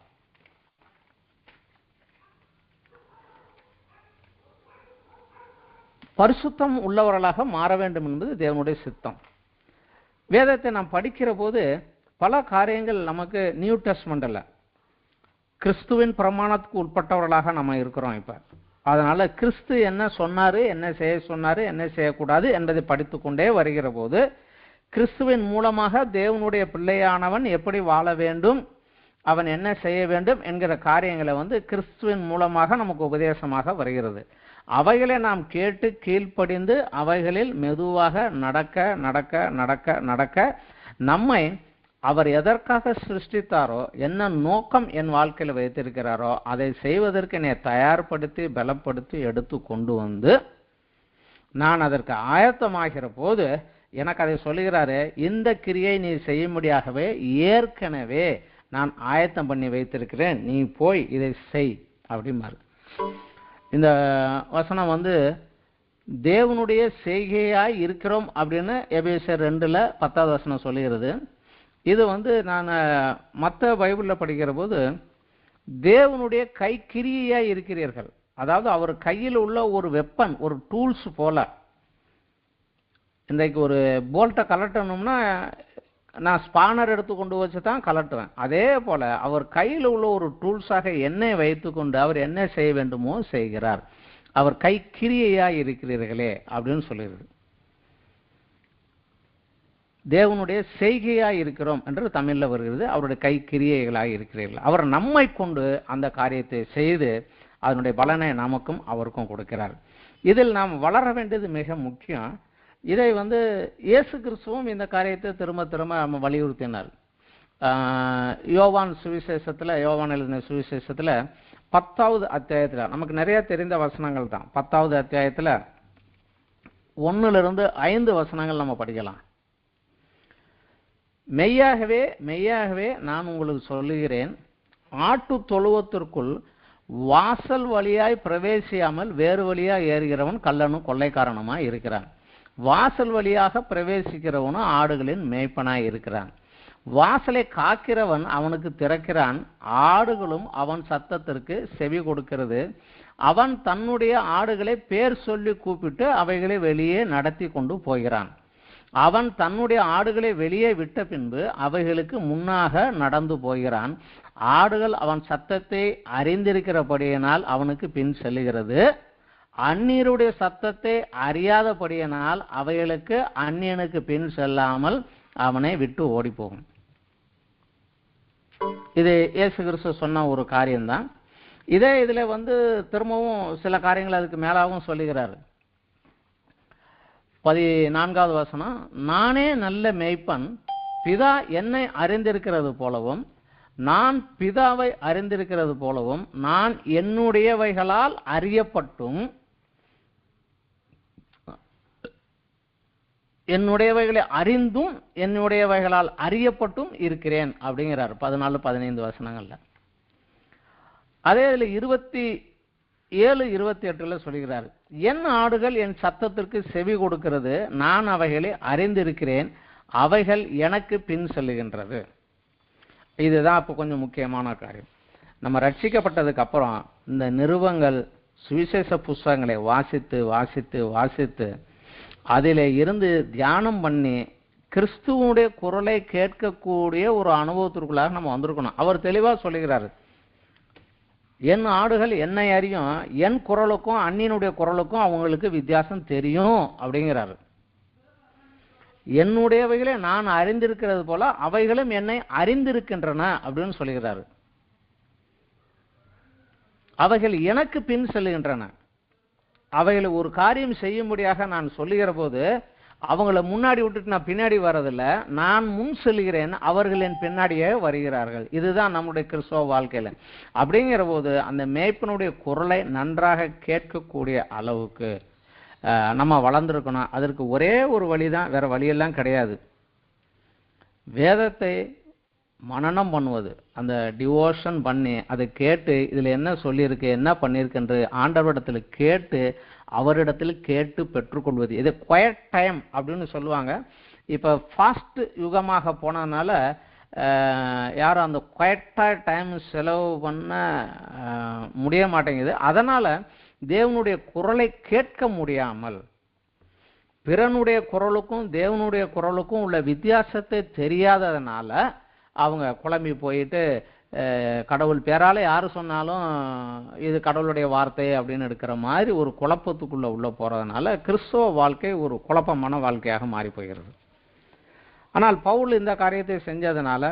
பரிசுத்தம் உள்ளவர்களாக மாற வேண்டும் என்பது தேவனுடைய சித்தம். வேதத்தை நாம் படிக்கிற போது பல காரியங்கள் நமக்கு நியூ டெஸ்ட்மெண்ட்ல கிறிஸ்துவின் பிரமாணத்துக்கு உட்பட்டவர்களாக நம்ம இருக்கிறோம். இப்ப அதனால கிறிஸ்து என்ன சொன்னாரு, என்ன செய்ய சொன்னாரு, என்ன செய்யக்கூடாது என்பதை படித்துக்கொண்டே வருகிற போது கிறிஸ்துவின் மூலமாக தேவனுடைய பிள்ளையானவன் எப்படி வாழ வேண்டும், அவன் என்ன செய்ய வேண்டும் என்கிற காரியங்களை கிறிஸ்துவின் மூலமாக நமக்கு உபதேசமாக வருகிறது. அவைகளை நாம் கேட்டு கீழ்ப்படிந்து அவைகளில் மெதுவாக நடக்க நடக்க நடக்க நடக்க நம்மை அவர் எதற்காக சிருஷ்டித்தாரோ, என்ன நோக்கம் என் வாழ்க்கையில் வைத்திருக்கிறாரோ அதை செய்வதற்கு என்னை தயார்படுத்தி பலப்படுத்தி எடுத்து கொண்டு வந்து நான் அதற்கு ஆயத்தமாகிற போது எனக்கு அதை சொல்லுகிறாரு, இந்த கிரியை நீ செய்யும்படியாகவே ஏற்கனவே நான் ஆயத்தம் பண்ணி வைத்திருக்கிறேன், நீ போய் இதை செய் அப்படிமாரு. இந்த வசனம் தேவனுடைய செய்கையாய் இருக்கிறோம் அப்படின்னு எபேசியர் 2:10 வசனம் சொல்லுகிறது. இது நான் மற்ற பைபிளில் படிக்கிற போது தேவனுடைய கைக்கிரியாய் இருக்கிறீர்கள், அதாவது அவர் கையில் உள்ள ஒரு வெப்பன், ஒரு டூல்ஸ் போல. இன்றைக்கு ஒரு போல்ட்டை கலட்டணும்னா நான் ஸ்பானர் எடுத்து கொண்டு வச்சு தான் கலட்டுவேன். அதே போல அவர் கையில் உள்ள ஒரு டூல்ஸாக என்னை வைத்துக்கொண்டு அவர் என்ன செய்ய வேண்டுமோ செய்கிறார். அவர் கை கிரியையாய் இருக்கிறீர்களே அப்படின்னு சொல்லுகிறது. தேவனுடைய செய்கையாய் இருக்கிறோம் என்று தமிழ்ல வருகிறது. அவருடைய கை கிரியைகளாய் இருக்கிறீர்கள். அவர் நம்மை கொண்டு அந்த காரியத்தை செய்து அதனுடைய பலனை நமக்கும் அவருக்கும் கொடுக்கிறார். இதில் நாம் வளர வேண்டியது மிக முக்கியம். இதை இயேசு கிறிஸ்துவும் இந்த காரியத்தை திரும்ப திரும்ப வலியுறுத்தினார். யோவான் எழுதின சுவிசேஷத்துல 10வது அத்தியாயத்துல நமக்கு நிறைய தெரிந்த வசனங்கள் தான். 10வது அத்தியாயத்துல 1 - 5 வசனங்கள் நம்ம படிக்கலாம். மெய்யாகவே மெய்யாகவே நான் உங்களுக்கு சொல்லுகிறேன், ஆட்டு தொழுவத்திற்குள் வாசல் வழியாய் பிரவேசியாமல் வேறு வழியாய் ஏறுகிறவன் கள்ளனும் கொள்ளைக்காரனுமாய் இருக்கிறான். வாசல் வழியாக பிரவேசிக்கிறவனும் ஆடுகளின் மேய்ப்பனாய் இருக்கிறான். வாசலை காக்கிறவன் அவனுக்கு திறக்கிறான், ஆடுகளும் அவன் சத்தத்திற்கு செவி கொடுக்கிறது. அவன் தன்னுடைய ஆடுகளை பேர் சொல்லி கூப்பிட்டு அவைகளை வெளியே நடத்தி கொண்டு போகிறான். அவன் தன்னுடைய ஆடுகளை வெளியே விட்ட பின்பு அவைகளுக்கு முன்னாக நடந்து போகிறான். ஆடுகள் அவன் சத்தத்தை அறிந்திருக்கிறபடியினால் அவனுக்கு பின் செல்லுகிறது. அந்நியருடைய சத்தத்தை அறியாதபடியினால் அவைகளுக்கு அந்நியனுக்கு பின் செல்லாமல் அவனை விட்டு ஓடி போகும். இது இயேசு கிறிஸ்து சொன்ன ஒரு காரியம்தான். இதே இதுல திரும்பவும் சில காரியங்கள் அதுக்கு மேலாகவும் சொல்லுகிறார். 14வது வசனம், நானே நல்ல மேய்ப்பன், பிதா என்னை அறிந்திருக்கிறது போலவும் நான் பிதாவை அறிந்திருக்கிறது போலவும் நான் என்னுடையவைகளால் அறியப்பட்டும் என்னுடையவைகளை அறிந்தும் என்னுடையவைகளால் அறியப்பட்டும் இருக்கிறேன் அப்படிங்கிறார் 14-15 வசனங்கள்ல. அதே இதுல 27-28 சொல்கிறார், என் ஆடுகள் என் சத்தத்திற்கு செவி கொடுக்கிறது, நான் அவைகளை அறிந்திருக்கிறேன், அவைகள் எனக்கு பின் செல்லுகின்றது. இதுதான் அப்போ கொஞ்சம் முக்கியமான காரியம். நம்ம ரட்சிக்கப்பட்டதுக்கு அப்புறம் இந்த நிருபங்கள் சுவிசேஷ புஸ்தகங்களை வாசித்து வாசித்து வாசித்து அதிலே இருந்து தியானம் பண்ணி கிறிஸ்துவனுடைய குரலை கேட்கக்கூடிய ஒரு அனுபவத்திற்குள்ளாக நம்ம வந்திருக்கணும். அவர் தெளிவா சொல்லுகிறாரு, என் ஆடுகள் என்னை அறியும், என் குரலுக்கும் அந்நியனுடைய குரலுக்கும் அவங்களுக்கு வித்தியாசம் தெரியும் அப்படிங்கிறாரு. என்னுடையவைகளை நான் அறிந்திருக்கிறது போல அவைகளும் என்னை அறிந்திருக்கின்றன அப்படின்னு சொல்லுகிறாரு. அவைகள் எனக்கு பின் செல்லுகின்றன. அவைகளை ஒரு காரியம் செய்யும்படியாக நான் சொல்லுகிற போது அவங்கள முன்னாடி விட்டுட்டு நான் பின்னாடி வர்றதில்ல, நான் முன் செல்கிறேன், அவர்கள் என் பின்னாடியே வருகிறார்கள். இதுதான் நம்முடைய கிறிஸ்தவ வாழ்க்கையில. அப்படிங்கிற போது அந்த மேய்ப்பனுடைய குரலை நன்றாக கேட்கக்கூடிய அளவுக்கு நம்ம வளர்ந்துருக்கணும். அதற்கு ஒரே ஒரு வழிதான், வேற வழியெல்லாம் கிடையாது. வேதத்தை மனனம் பண்ணுவது, அந்த டிவோஷன் பண்ணி அதை கேட்டு இதில் என்ன சொல்லியிருக்கு என்ன பண்ணியிருக்கு ஆண்டவரிடத்தில் கேட்டு அவரிடத்தில் கேட்டு பெற்றுக்கொள்வது. இது குவைட் டைம் அப்படின்னு சொல்லுவாங்க. இப்போ ஃபாஸ்ட் யுகமாக போனதுனால யாரும் அந்த குவைட்டாக டைம் செலவு பண்ண முடிய மாட்டேங்குது. அதனால் தேவனுடைய குரலை கேட்க முடியாமல் பிறனுடைய குரலுக்கும் தேவனுடைய குரலுக்கும் உள்ள வித்தியாசத்தை தெரியாததுனால அவங்க குழம்பி போயிட்டு கடவுள் பேரால யாரு சொன்னாலும் இது கடவுளுடைய வார்த்தை அப்படின்னு எடுக்கிற மாதிரி ஒரு குழப்பத்துக்குள்ள உள்ள போறதுனால கிறிஸ்தவ வாழ்க்கை ஒரு குழப்பமான வாழ்க்கையாக மாறி போகிறது. ஆனால் பவுல் இந்த காரியத்தை செஞ்சதுனால,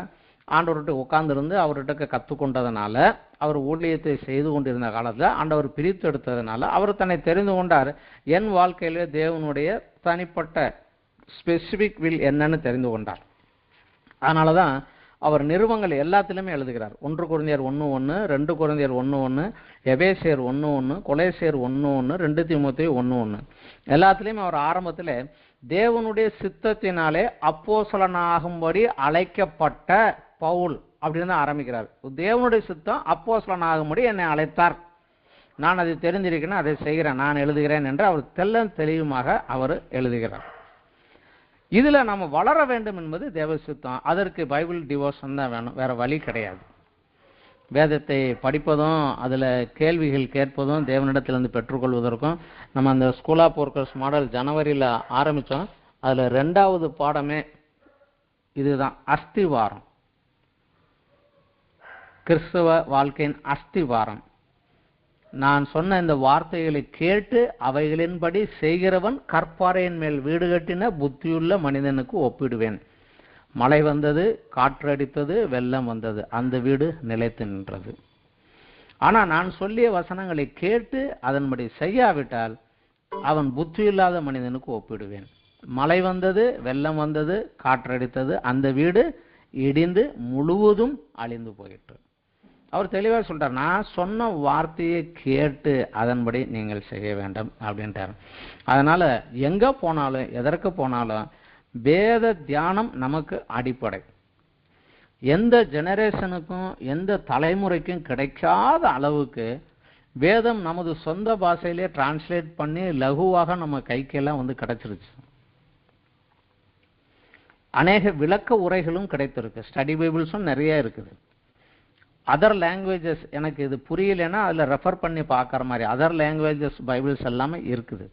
ஆண்டவர்கிட்ட உட்கார்ந்திருந்து அவர்கிட்ட கற்றுக்கொண்டதுனால, அவர் ஊழியத்தை செய்து கொண்டிருந்த காலத்தில் ஆண்டவர் பிரித்து எடுத்ததுனால அவர் தன்னை தெரிந்து கொண்டார். என் வாழ்க்கையிலே தேவனுடைய தனிப்பட்ட ஸ்பெசிபிக் வில் என்னன்னு தெரிந்து கொண்டார். அதனால தான் அவர் நிருபங்கள் எல்லாத்திலுமே எழுதுகிறார். 1 கொரிந்தியர் 1:1, 2 கொரிந்தியர் 1:1, எபேசியர் 1:1, கொலோசியர் 1:1, 2 தீமோத்தேயு 1:1 எல்லாத்திலையும் அவர் ஆரம்பத்தில் தேவனுடைய சித்தத்தினாலே அப்போஸ்தலனாகும்படி அழைக்கப்பட்ட பவுல் அப்படின்னு தான் ஆரம்பிக்கிறார். தேவனுடைய சித்தம் அப்போஸ்தலனாகும்படி என்னை அழைத்தார், நான் அதை தெரிஞ்சிருக்கேன், அதை செய்கிறேன், நான் எழுதுகிறேன் என்று அவர் தெளிவுமாக அவர் எழுதுகிறார். இதுல நம்ம வளர வேண்டும் என்பது தேவ சித்தம். அதற்கு பைபிள் டிவோஷன் தான் வேணும், வேற வழி கிடையாது. வேதத்தை படிப்பதும் அதுல கேள்விகள் கேட்பதும் தேவனிடத்திலிருந்து பெற்றுக்கொள்வதற்கும் நம்ம அந்த ஸ்கூல் ஆஃப் ஒர்க்கர்ஸ் மாடல் ஜனவரியில் ஆரம்பித்தோம். அதுல 2வது பாடமே இதுதான், அஸ்திவாரம். கிறிஸ்தவ வாழ்க்கையின் அஸ்திவாரம். நான் சொன்ன இந்த வார்த்தைகளை கேட்டு அவைகளின்படி செய்கிறவன் கற்பாறையின் மேல் வீடு கட்டின புத்தியுள்ள மனிதனுக்கு ஒப்பிடுவேன். மழை வந்தது, காற்றடித்தது, வெள்ளம் வந்தது, அந்த வீடு நிலைத்து நின்றது. ஆனா நான் சொல்லிய வசனங்களை கேட்டு அதன்படி செய்யாவிட்டால் அவன் புத்தியில்லாத மனிதனுக்கு ஒப்பிடுவேன். மழை வந்தது, வெள்ளம் வந்தது, காற்றடித்தது, அந்த வீடு இடிந்து முழுவதும் அழிந்து போயிற்று. அவர் தெளிவாக சொல்றார், நான் சொன்ன வார்த்தையை கேட்டு அதன்படி நீங்கள் செய்ய வேண்டும் அப்படின்ட்டார். அதனால எங்க போனாலும் எதற்கு போனாலும் வேத தியானம் நமக்கு அடிப்படை. எந்த ஜெனரேஷனுக்கும் எந்த தலைமுறைக்கும் கிடைக்காத அளவுக்கு வேதம் நமது சொந்த பாஷையிலே டிரான்ஸ்லேட் பண்ணி லகுவாக நம்ம கைக்கெல்லாம் வந்து கிடைச்சிருச்சு. அநேக விளக்க உரைகளும் கிடைத்திருக்கு, ஸ்டடி பைபிள்ஸும் நிறைய இருக்குது. அதர் லாங்குவேஜஸ் எனக்கு இது புரியலைன்னா அதில் ரெஃபர் பண்ணி பார்க்குற மாதிரி அதர் லாங்குவேஜஸ் பைபிள்ஸ் எல்லாமே இருக்குது.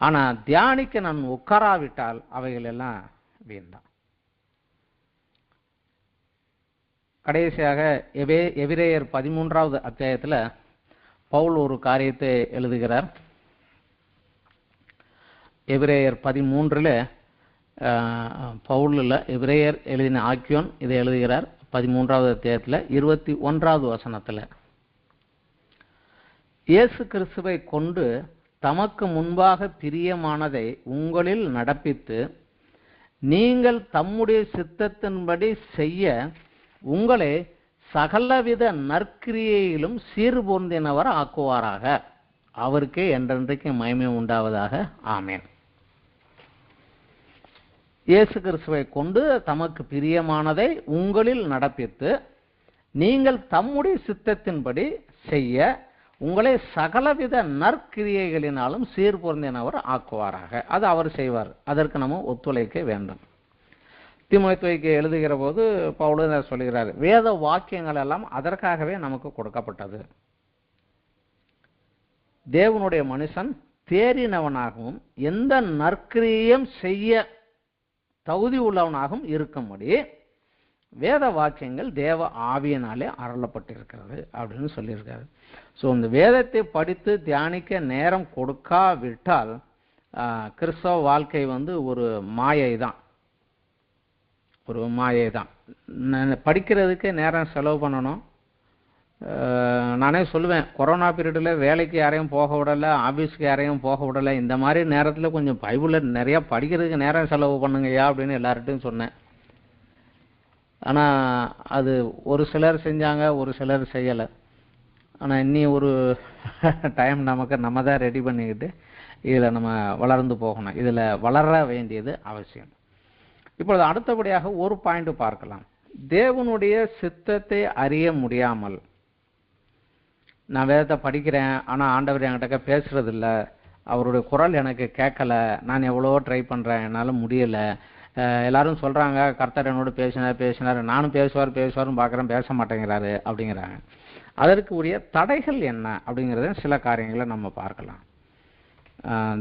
ஆனால் தியானிக்க நான் உட்காராவிட்டால் அவைகள் எல்லாம் வீண்தான். கடைசியாக எபிரேயர் 13வது அத்தியாயத்தில் பவுல் ஒரு காரியத்தை எழுதுகிறார். எபிரேயர் 13 பவுல் இல்லை, எபிரேயர் எழுதின ஆக்கியோன் இதை எழுதுகிறார். 13வது அத்தியாயத்தில் 21வது வசனத்தில், இயேசு கிறிஸ்துவை கொண்டு தமக்கு முன்பாக பிரியமானதை உங்களில் நடப்பித்து நீங்கள் தம்முடைய சித்தத்தின்படி செய்ய உங்களை சகலவித நற்கிரியையிலும் சீர்பொருந்தினவர் ஆக்குவாராக. அவருக்கே என்றென்றைக்கு மகிமை உண்டாவதாக. ஆமென். இயேசு கிறிஸ்துவை கொண்டு தமக்கு பிரியமானதை உங்களில் நடப்பித்து நீங்கள் தம்முடைய சித்தத்தின்படி செய்ய உங்களை சகலவித நற்கிரியைகளினாலும் சீர்பொருந்தினவர் ஆக்குவாராக. அது அவர் செய்வார். அதற்கு நம்ம ஒத்துழைக்க வேண்டும். தீமோத்தேயுக்கு எழுதுகிற போது பவுல் சொல்கிறார், வேத வாக்கியங்கள் எல்லாம் அதற்காகவே நமக்கு கொடுக்கப்பட்டது. தேவனுடைய மனுஷன் தேறினவனாகவும் எந்த நற்கிரியம் செய்ய தகுதி உள்ளவனாகவும் இருக்கும்படி வேத வாக்கியங்கள் தேவ ஆவியினாலே அருளப்பட்டிருக்கிறது அப்படின்னு சொல்லியிருக்காரு. ஸோ இந்த வேதத்தை படித்து தியானிக்க நேரம் கொடுக்காவிட்டால் கிறிஸ்தவ வாழ்க்கை வந்து ஒரு மாயை தான், ஒரு மாயை தான். படிக்கிறதுக்கு நேரம் செலவு பண்ணணும், நானே சொல்லுவேன், கொரோனா பீரியடில் வேலைக்கு யாரையும் போக விடலை, ஆஃபீஸுக்கு யாரையும் போக விடலை. இந்த மாதிரி நேரத்தில் கொஞ்சம் பைபிளில் நிறையா படிக்கிறதுக்கு நேரம் செலவு பண்ணுங்கய்யா அப்படின்னு எல்லார்ட்டையும் சொன்னேன். ஆனால் அது ஒரு சிலர் செஞ்சாங்க, ஒரு சிலர் செய்யலை. ஆனால் இன்னி ஒரு டைம் நம்ம தான் ரெடி பண்ணிக்கிட்டு இதில் நம்ம வளர்ந்து போகணும். இதில் வளர வேண்டியது அவசியம். இப்பொழுது அடுத்தபடியாக ஒரு பாயிண்ட் பார்க்கலாம். தேவனுடைய சித்தத்தை அறிய முடியாமல், நான் வேதத்தை படிக்கிறேன் ஆனால் ஆண்டவர் என்கிட்ட பேசுறது இல்லை, அவருடைய குரல் எனக்கு கேட்கல, நான் எவ்வளோ ட்ரை பண்ணுறேன் என்னால் முடியலை, எல்லாரும் சொல்கிறாங்க கர்த்தர் என்னோட பேசினார், நானும் பேசுவார்னு பார்க்குறேன், பேச மாட்டேங்கிறாரு அப்படிங்கிறாங்க. அதற்கு உரிய தடைகள் என்ன அப்படிங்கிறத சில காரியங்களை நம்ம பார்க்கலாம்.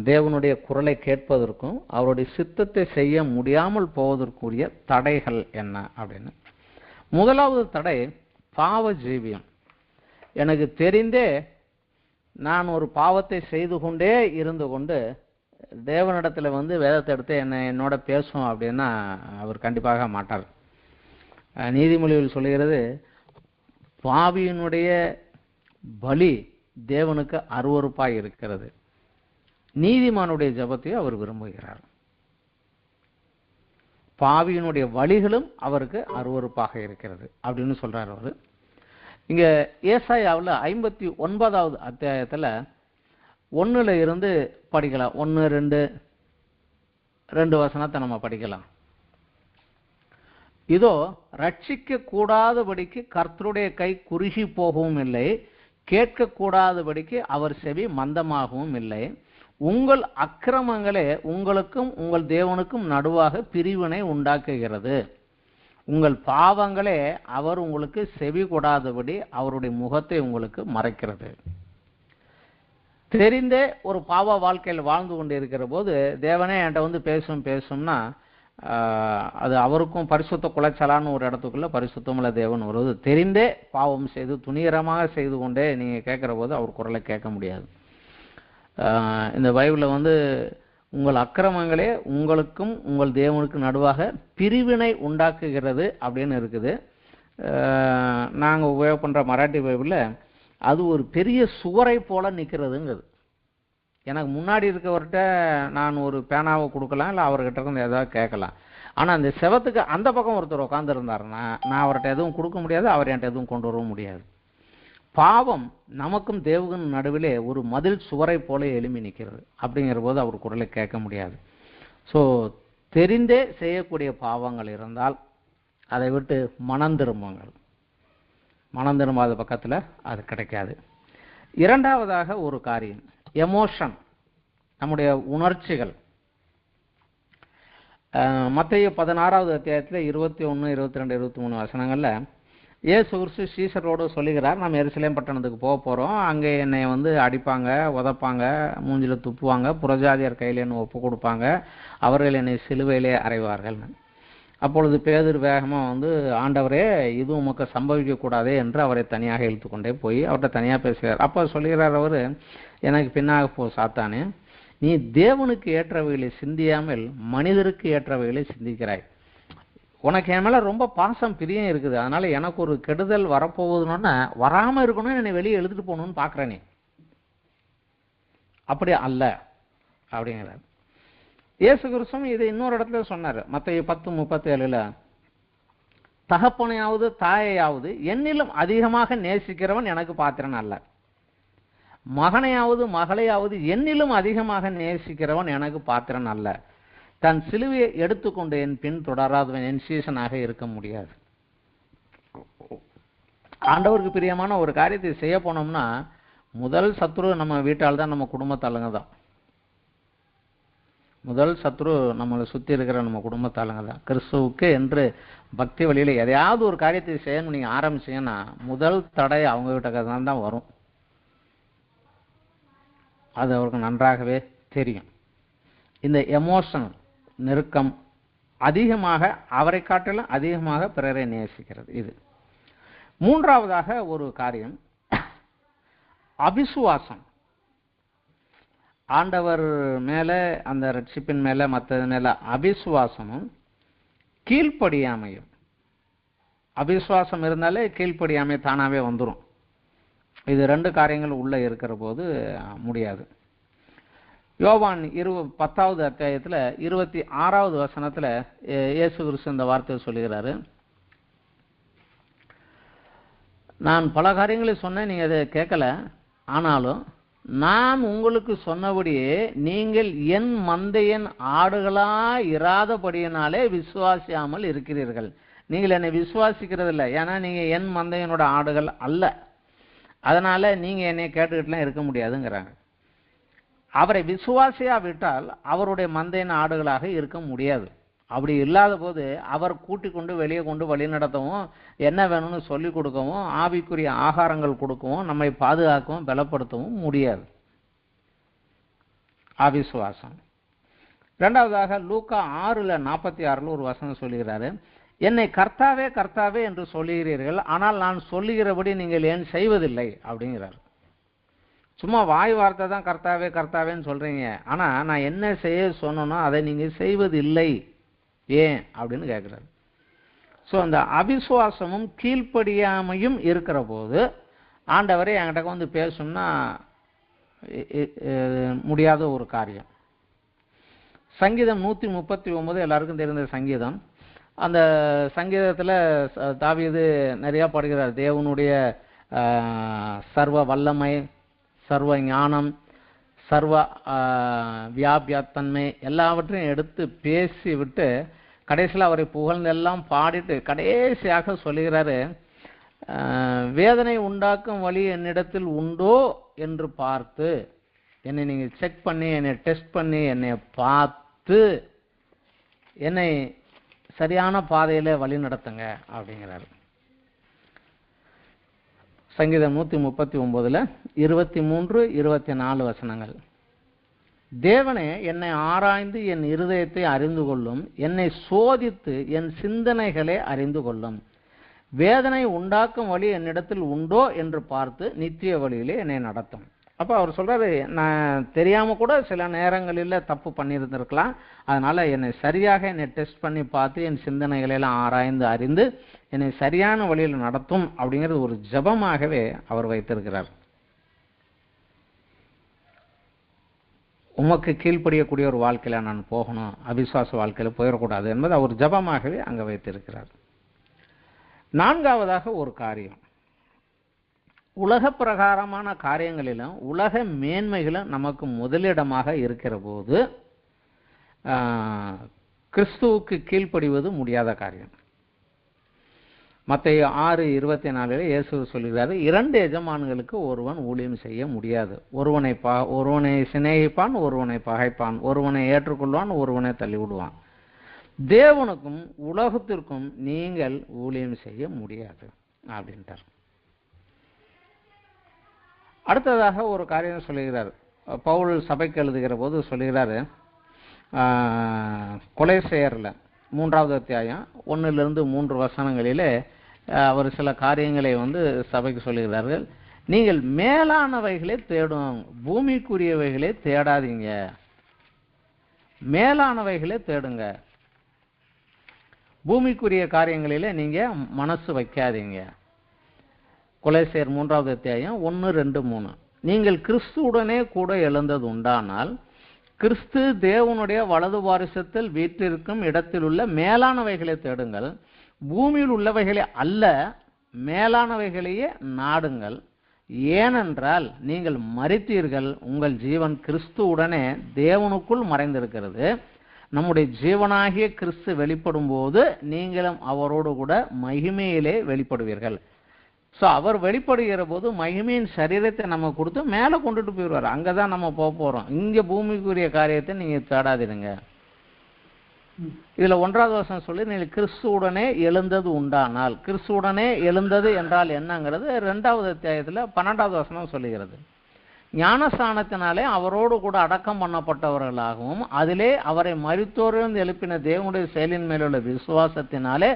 தேவனுடைய குரலை கேட்பதற்கும் அவருடைய சித்தத்தை செய்ய முடியாமல் போவதற்குரிய தடைகள் என்ன அப்படின்னு. முதலாவது தடை பாவ ஜீவியம். எனக்கு தெரிந்தே நான் ஒரு பாவத்தை செய்து கொண்டே இருந்து கொண்டு தேவனிடத்தில் வேதத்தை எடுத்து என்னோட பேசும் அப்படின்னா அவர் கண்டிப்பாக மாட்டார். நீதிமொழிகள் சொல்லுகிறது, பாவியினுடைய பலி தேவனுக்கு அருவருப்பாய் இருக்கிறது, நீதிமானுடைய ஜெபத்தையும் அவர் விரும்புகிறார். பாவியினுடைய வழிகளும் அவருக்கு அருவருப்பாக இருக்கிறது அப்படின்னு சொல்றார் அவர். இங்க ஏசாயாவில் 59வது அத்தியாயத்தில் 1 இருந்து படிக்கலாம். 1, 2 வசனத்தை நம்ம படிக்கலாம். இதோ ரட்சிக்க கூடாதபடிக்கு கர்த்தருடைய கை குறுகி போகவும் இல்லை, கேட்க கூடாதபடிக்கு அவர் செவி மந்தமாகவும் இல்லை. உங்கள் அக்கிரமங்களே உங்களுக்கும் உங்கள் தேவனுக்கும் நடுவாக பிரிவினை உண்டாக்குகிறது. உங்கள் பாவங்களே அவர் உங்களுக்கு செவி கொடாதபடி அவருடைய முகத்தை உங்களுக்கு மறைக்கிறது. தெரிந்தே ஒரு பாவ வாழ்க்கையில் வாழ்ந்து கொண்டு இருக்கிற போது தேவனே என்கிட்ட பேசும்னா அது அவருக்கும் பரிசுத்த குலைச்சலான்னு ஒரு இடத்துக்குள்ள பரிசுத்தமுள்ள தேவன் வருவது. தெரிந்தே பாவம் செய்து துணிகரமாக செய்து கொண்டே நீங்க கேட்கிற போது அவர் குரலை கேட்க முடியாது. இந்த பைபிளில் உங்கள் அக்கிரமங்களே உங்களுக்கும் உங்கள் தேவனுக்கும் நடுவாக பிரிவினை உண்டாக்குகிறது அப்படின்னு இருக்குது. நாங்கள் உபயோக பண்ணுற மராட்டி பைபிளில் அது ஒரு பெரிய சுவரை போல நிற்கிறதுங்கிறது. எனக்கு முன்னாடி இருக்கவர்கிட்ட நான் ஒரு பேனாவை கொடுக்கலாம், இல்லை அவர்கிட்ட இருந்து ஏதாவது கேட்கலாம். ஆனால் அந்த செவத்துக்கு அந்த பக்கம் ஒருத்தர் உட்காந்துருந்தாருன்னா நான் அவர்கிட்ட எதுவும் கொடுக்க முடியாது, அவர் என்கிட்ட எதுவும் கொண்டு வரவும் முடியாது. பாவம் நமக்கும் தேவனுக்கும் நடுவிலே ஒரு மதில் சுவரை போல எழும்பி நிற்கிறது. அப்படிங்கிற போது அவர் குரலை கேட்க முடியாது. ஸோ தெரிந்தே செய்யக்கூடிய பாவங்கள் இருந்தால் அதை விட்டு மனம் திரும்புங்கள். மனம் திரும்பாத பக்கத்தில் அது கிடைக்காது. இரண்டாவதாக ஒரு காரியம் எமோஷன், நம்முடைய உணர்ச்சிகள். மத்தேயு 16வது அத்தியாயத்தில் 21, 22, 23 வசனங்கள்ல இயேசு கிறிஸ்து சீசரோடு சொல்லுகிறார், நம்ம எருசலேம் பட்டணத்துக்கு போக போகிறோம், அங்கே என்னை அடிப்பாங்க, உதைப்பாங்க, மூஞ்சில துப்புவாங்க, புறஜாதியர் கையில் என்னை ஒப்பு கொடுப்பாங்க, அவர்கள் என்னை சிலுவையிலே அறைவார்கள். அப்பொழுது பேதுரு வேகமாக ஆண்டவரே இது உமக்கு சம்பவிக்கக்கூடாதே என்று அவரை தனியாக இழுத்து கொண்டே போய் அவர்கிட்ட தனியாக பேசுகிறார். அப்போ சொல்லுகிறார் அவர், எனக்கு பின்னாக போ சாத்தானே, நீ தேவனுக்கு ஏற்றவைகளை சிந்தியாமல் மனிதருக்கு ஏற்றவைகளை சிந்திக்கிறாய். உனக்கு என் மேலே ரொம்ப பாசம் பிரியம் இருக்குது, அதனால எனக்கு ஒரு கெடுதல் வரப்போகுதுன்னு வராமல் இருக்கணும்னு என்னை வெளியே எழுதிட்டு போகணும்னு பார்க்குறேனே, அப்படி அல்ல அப்படிங்கிறார். இயேசு கிறிஸ்துவும் இதை இன்னொரு இடத்துல சொன்னார். மத்தேயு 10:37 தகப்பனையாவது தாயையாவது என்னிலும் அதிகமாக நேசிக்கிறவன் எனக்கு பாத்திரன் அல்ல, மகனையாவது மகளையாவது என்னிலும் அதிகமாக நேசிக்கிறவன் எனக்கு பாத்திரன் அல்ல, தன் சிலுவையை எடுத்துக்கொண்டு என் பின் தொடராதவன் என் சீசனாக இருக்க முடியாது. ஆண்டவருக்கு பிரியமான ஒரு காரியத்தை செய்ய போனோம்னா முதல் சத்ரு நம்ம வீட்டால் தான், நம்ம குடும்பத்தாளுங்க தான். முதல் சத்ரு நம்மளை சுற்றி இருக்கிற நம்ம குடும்பத்தாளுங்க தான். கிறிஸ்துவுக்கு என்று பக்தி வழியில் எதையாவது ஒரு காரியத்தை செய்யணும் நீங்கள் ஆரம்பிச்சீங்கன்னா முதல் தடை அவங்க கிட்ட தான் வரும். அது அவருக்கு நன்றாகவே தெரியும். இந்த எமோஷன் நெருக்கம் அதிகமாக அவரை காட்டிலும் அதிகமாக பிறரை நேசிக்கிறது. இது மூன்றாவதாக ஒரு காரியம் அவிசுவாசம். ஆண்டவர் மேலே அந்த ரட்சிப்பின் மேலே மற்றது மேலே அவிசுவாசமும் கீழ்ப்படியாமையும். அவிசுவாசம் இருந்தாலே கீழ்ப்படியாமை தானாகவே வந்துடும். இது 2 காரியங்கள் உள்ள இருக்கிற போது முடியாது. யோவான் 10வது அத்தியாயத்தில் 26வது வசனத்தில் இயேசு கிறிஸ்து இந்த வார்த்தையை சொல்லுகிறாரு. நான் பல காரியங்களை சொன்னேன், நீங்கள் அதை கேட்கல. ஆனாலும் நான் உங்களுக்கு சொன்னபடியே நீங்கள் என் மந்தையின் ஆடுகளாய் இராதபடியினாலே விசுவாசியாமல் இருக்கிறீர்கள். நீங்கள் என்னை விசுவாசிக்கிறதில்லை, ஏன்னா நீங்கள் என் மந்தையனோட ஆடுகள் அல்ல. அதனால நீங்கள் என்னை கேட்டுக்கிட்டுலாம் இருக்க முடியாதுங்கிறாங்க. அவரை விசுவாசியா விட்டால் அவருடைய மந்தையின் ஆடுகளாக இருக்க முடியாது. அப்படி இல்லாத போது அவர் கூட்டிக் கொண்டு வெளியே கொண்டு வழி நடத்தவும், என்ன வேணும்னு சொல்லிக் கொடுக்கவும், ஆவிக்குரிய ஆகாரங்கள் கொடுக்கவும், நம்மை பாதுகாக்கவும் பலப்படுத்தவும் முடியாது. அவிசுவாசம். 2வதாக லூக்கா 6:46 ஒரு வசனம் சொல்லுகிறாரு, என்னை கர்த்தாவே கர்த்தாவே என்று சொல்லுகிறீர்கள், ஆனால் நான் சொல்லுகிறபடி நீங்கள் ஏன் செய்வதில்லை அப்படிங்கிறார். சும்மா வாய் வார்த்தை தான் கர்த்தாவே கர்த்தாவேன்னு சொல்றீங்க, ஆனா நான் என்ன செய்ய சொன்னனோ அதை நீங்க செய்வதில்லை, ஏன் அப்படின்னு கேட்கிறாரு. ஸோ அந்த அவிசுவாசமும் கீழ்ப்படியாமையும் இருக்கிற போது ஆண்டவரே என்கிட்ட வந்து பேசணும்னா முடியாத ஒரு காரியம். சங்கீதம் 139 எல்லாருக்கும் தெரிந்த சங்கீதம். அந்த சங்கீதத்தில் தாவீது நிறையா பாடுகிறார். தேவனுடைய சர்வ வல்லமை, சர்வ ஞானம், சர்வ வியாபியத்தன்மை எல்லாவற்றையும் எடுத்து பேசி விட்டு கடைசியில் அவரை புகழ்ந்தெல்லாம் பாடிட்டு கடைசியாக சொல்லுகிறாரு, வேதனை உண்டாக்கும் வழி என்னிடத்தில் உண்டோ என்று பார்த்து, என்னை நீங்கள் செக் பண்ணி, என்னை டெஸ்ட் பண்ணி, என்னை பார்த்து என்னை சரியான பாதையில் வழி நடத்துங்க அப்படிங்கிறாரு. சங்கீதம் 139 23, 24 வசனங்கள். தேவனே, என்னை ஆராய்ந்து என் இருதயத்தை அறிந்து கொள்ளும், என்னை சோதித்து என் சிந்தனைகளை அறிந்து கொள்ளும். வேதனை உண்டாக்கும் வழி என்னிடத்தில் உண்டோ என்று பார்த்து நித்திய வழியிலே என்னை நடத்தும். அப்போ அவர் சொல்றாரு, நான் தெரியாம கூட சில நேரங்களில் தப்பு பண்ணியிருந்திருக்கலாம், அதனால என்னை சரியாக என்னை டெஸ்ட் பண்ணி பார்த்து என் சிந்தனைகளை எல்லாம் ஆராய்ந்து அறிந்து என்னை சரியான வழியில் நடத்தும் அப்படிங்கிறது ஒரு ஜெபமாகவே அவர் வைத்திருக்கிறார். உமக்கு கீழ்ப்படியக்கூடிய ஒரு வாழ்க்கையில நான் போகணும், அவிசுவாச வாழ்க்கையில போயிடக்கூடாது என்பது அவர் ஜெபமாகவே அங்கே வைத்திருக்கிறார். 4வதாக ஒரு காரியம், உலக பிரகாரமான காரியங்களிலும் உலக மேன்மைகளும் நமக்கு முதலிடமாக இருக்கிற போது கிறிஸ்துவுக்கு கீழ்ப்படிவது முடியாத காரியம். மத்தேயு 6:24 இயேசு சொல்கிறாரு, 2 எஜமான்களுக்கு ஒருவன் ஊழியம் செய்ய முடியாது. ஒருவனை சிநேகிப்பான், ஒருவனை பகைப்பான், ஒருவனை ஏற்றுக்கொள்வான், ஒருவனை தள்ளிவிடுவான். தேவனுக்கும் உலகத்திற்கும் நீங்கள் ஊழியம் செய்ய முடியாது அப்படின்ட்டார். அடுத்ததாக ஒரு காரியம் சொல்லுகிறார். பவுல் சபைக்கு எழுதுகிற போது சொல்லுகிறாரு, கொலோசையர்ல 3வது அத்தியாயம் 1-3 வசனங்களிலே அவர் சில காரியங்களை சபைக்கு சொல்லுகிறார்கள். நீங்கள் மேலானவைகளை தேடும், பூமிக்குரியவைகளை தேடாதீங்க, மேலானவைகளை தேடுங்க. பூமிக்குரிய காரியங்களிலே நீங்க மனசு வைக்காதீங்க. கொலோசையர் 3வது அத்தியாயம் 1, 2, 3. நீங்கள் கிறிஸ்துவுடனே கூட எழுந்தது உண்டானால் கிறிஸ்து தேவனுடைய வலது பாரிசத்தில் வீற்றிருக்கும் இடத்தில் உள்ள மேலானவைகளை தேடுங்கள், பூமியில் உள்ளவைகளை அல்ல, மேலானவைகளையே நாடுங்கள். ஏனென்றால் நீங்கள் மரித்தீர்கள், உங்கள் ஜீவன் கிறிஸ்துவுடனே தேவனுக்குள் மறைந்திருக்கிறது. நம்முடைய ஜீவனாகிய கிறிஸ்து வெளிப்படும் போது நீங்களும் அவரோடு கூட மகிமையிலே வெளிப்படுவீர்கள். ஸோ அவர் வெளிப்படுகிற போது மகிமையின் சரீரத்தை நம்ம கொடுத்து மேலே கொண்டுட்டு போயிடுவார். அங்கே தான் நம்ம போக போகிறோம். இங்கே பூமிக்குரிய காரியத்தை நீங்கள் தேடாதிருங்க. இதில் 1வது வசனம் சொல்லி, நீங்கள் கிறிஸ்துவுடனே எழுந்தது உண்டானால், கிறிஸ்துவுடனே எழுந்தது என்றால் என்னங்கிறது 2வது அத்தியாயத்தில் 12வது வசனம் சொல்லுகிறது. ஞானஸ்நானத்தினாலே அவரோடு கூட அடக்கம் பண்ணப்பட்டவர்களாகவும் அதிலே அவரை மரித்தோரிலிருந்து எழுப்பின தேவனுடைய செயலின் மேலுள்ள விசுவாசத்தினாலே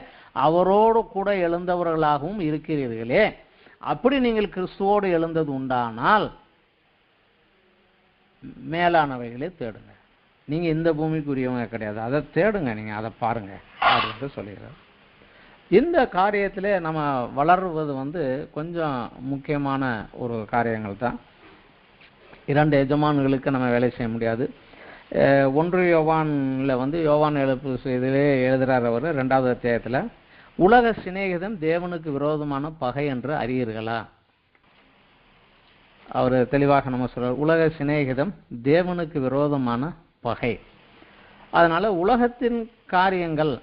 அவரோடு கூட எழுந்தவர்களாகவும் இருக்கிறீர்களே. அப்படி நீங்கள் கிறிஸ்துவோடு எழுந்தது உண்டானால் மேலானவைகளை தேடுங்க. நீங்க இந்த பூமிக்குரியவங்க கிடையாது, அதை தேடுங்க, நீங்க அதை பாருங்க அப்படின்னு சொல்லுகிறார். இந்த காரியத்திலே நம்ம வளருவது வந்து கொஞ்சம் முக்கியமான ஒரு காரியங்கள் தான். 2 எஜமான்களுக்கு நம்ம வேலை செய்ய முடியாது. 1 யோவான்ல வந்து யோவான் இதிலே எழுதுறார் அவர் 2வது அத்தியாயத்தில், உலக சிநேகிதம் தேவனுக்கு விரோதமான பகை என்று அறியீர்களா. அவர் தெளிவாக நம்ம சொல்றார், உலக சிநேகிதம் தேவனுக்கு விரோதமான பகை. அதனால உலகத்தின் காரியங்கள்,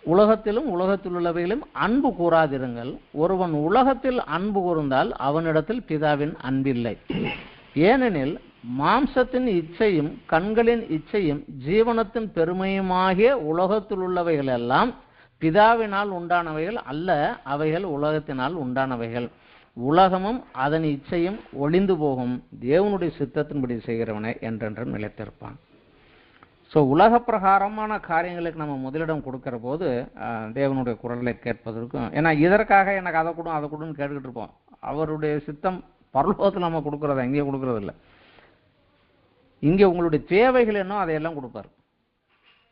உலகத்திலும் உலகத்தில் உள்ளவைகளும் அன்பு கூறாதிருங்கள். ஒருவன் உலகத்தில் அன்பு கூர்ந்தால் அவனிடத்தில் பிதாவின் அன்பில்லை. ஏனெனில் மாம்சத்தின் இச்சையும் கண்களின் இச்சையும் ஜீவனத்தின் பெருமையுமாகிய உலகத்தில் உள்ளவைகள் எல்லாம் பிதாவினால் உண்டானவைகள் அல்ல, அவைகள் உலகத்தினால் உண்டானவைகள். உலகமும் அதன் இச்சையும் ஒளிந்து போகும், தேவனுடைய சித்தத்தின்படி செய்கிறவனை என்றென்றும் நிலைத்திருப்பான். ஸோ உலக பிரகாரமான காரியங்களுக்கு நம்ம முதலிடம் கொடுக்கிற போது தேவனுடைய குரலை கேட்பதற்கும், ஏன்னா இதற்காக எனக்கு அதை கொடுக்கும் அதை கொடுன்னு கேட்டுக்கிட்டு இருப்போம். அவருடைய சித்தம் பரலோகத்தில் நம்ம கொடுக்கறத இங்கே கொடுக்கறது இல்லை. இங்கே உங்களுடைய தேவைகள் என்னோ அதையெல்லாம் கொடுப்பார்.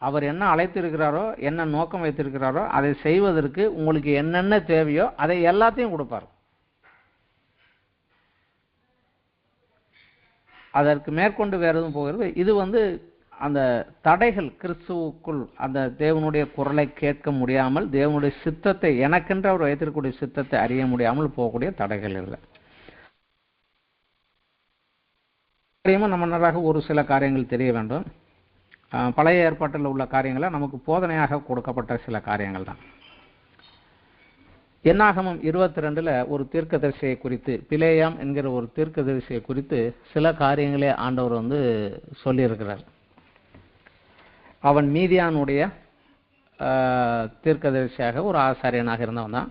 அவர் என்ன அழைத்திருக்கிறாரோ, என்ன நோக்கம் வைத்திருக்கிறாரோ அதை செய்வதற்கு உங்களுக்கு என்னென்ன தேவையோ அதை எல்லாத்தையும் கொடுப்பார். அதற்கு மேற்கொண்டு வேற எதுவும் போகிறது. இது வந்து அந்த தடைகள், கிறிஸ்துவுக்குள் அந்த தேவனுடைய குரலை கேட்க முடியாமல், தேவனுடைய சித்தத்தை எனக்கென்று அவர் வைத்திருக்கக்கூடிய சித்தத்தை அறிய முடியாமல் போகக்கூடிய தடைகள் இல்லை. நம்ம நன்றாக ஒரு சில காரியங்கள் தெரிய வேண்டும். பழைய ஏற்பாட்டில் உள்ள காரியங்களை நமக்கு போதனையாக கொடுக்கப்பட்ட சில காரியங்கள் தான். என்னாகமம் 22ல் ஒரு தீர்க்கதரிசியை குறித்து, பிலேயாம் என்கிற ஒரு தீர்க்கதரிசியை குறித்து சில காரியங்களே ஆண்டவர் வந்து சொல்லியிருக்கிறார். அவன் மீதியானுடைய தீர்க்கதரிசியாக ஒரு ஆசாரியனாக இருந்தவன் தான்.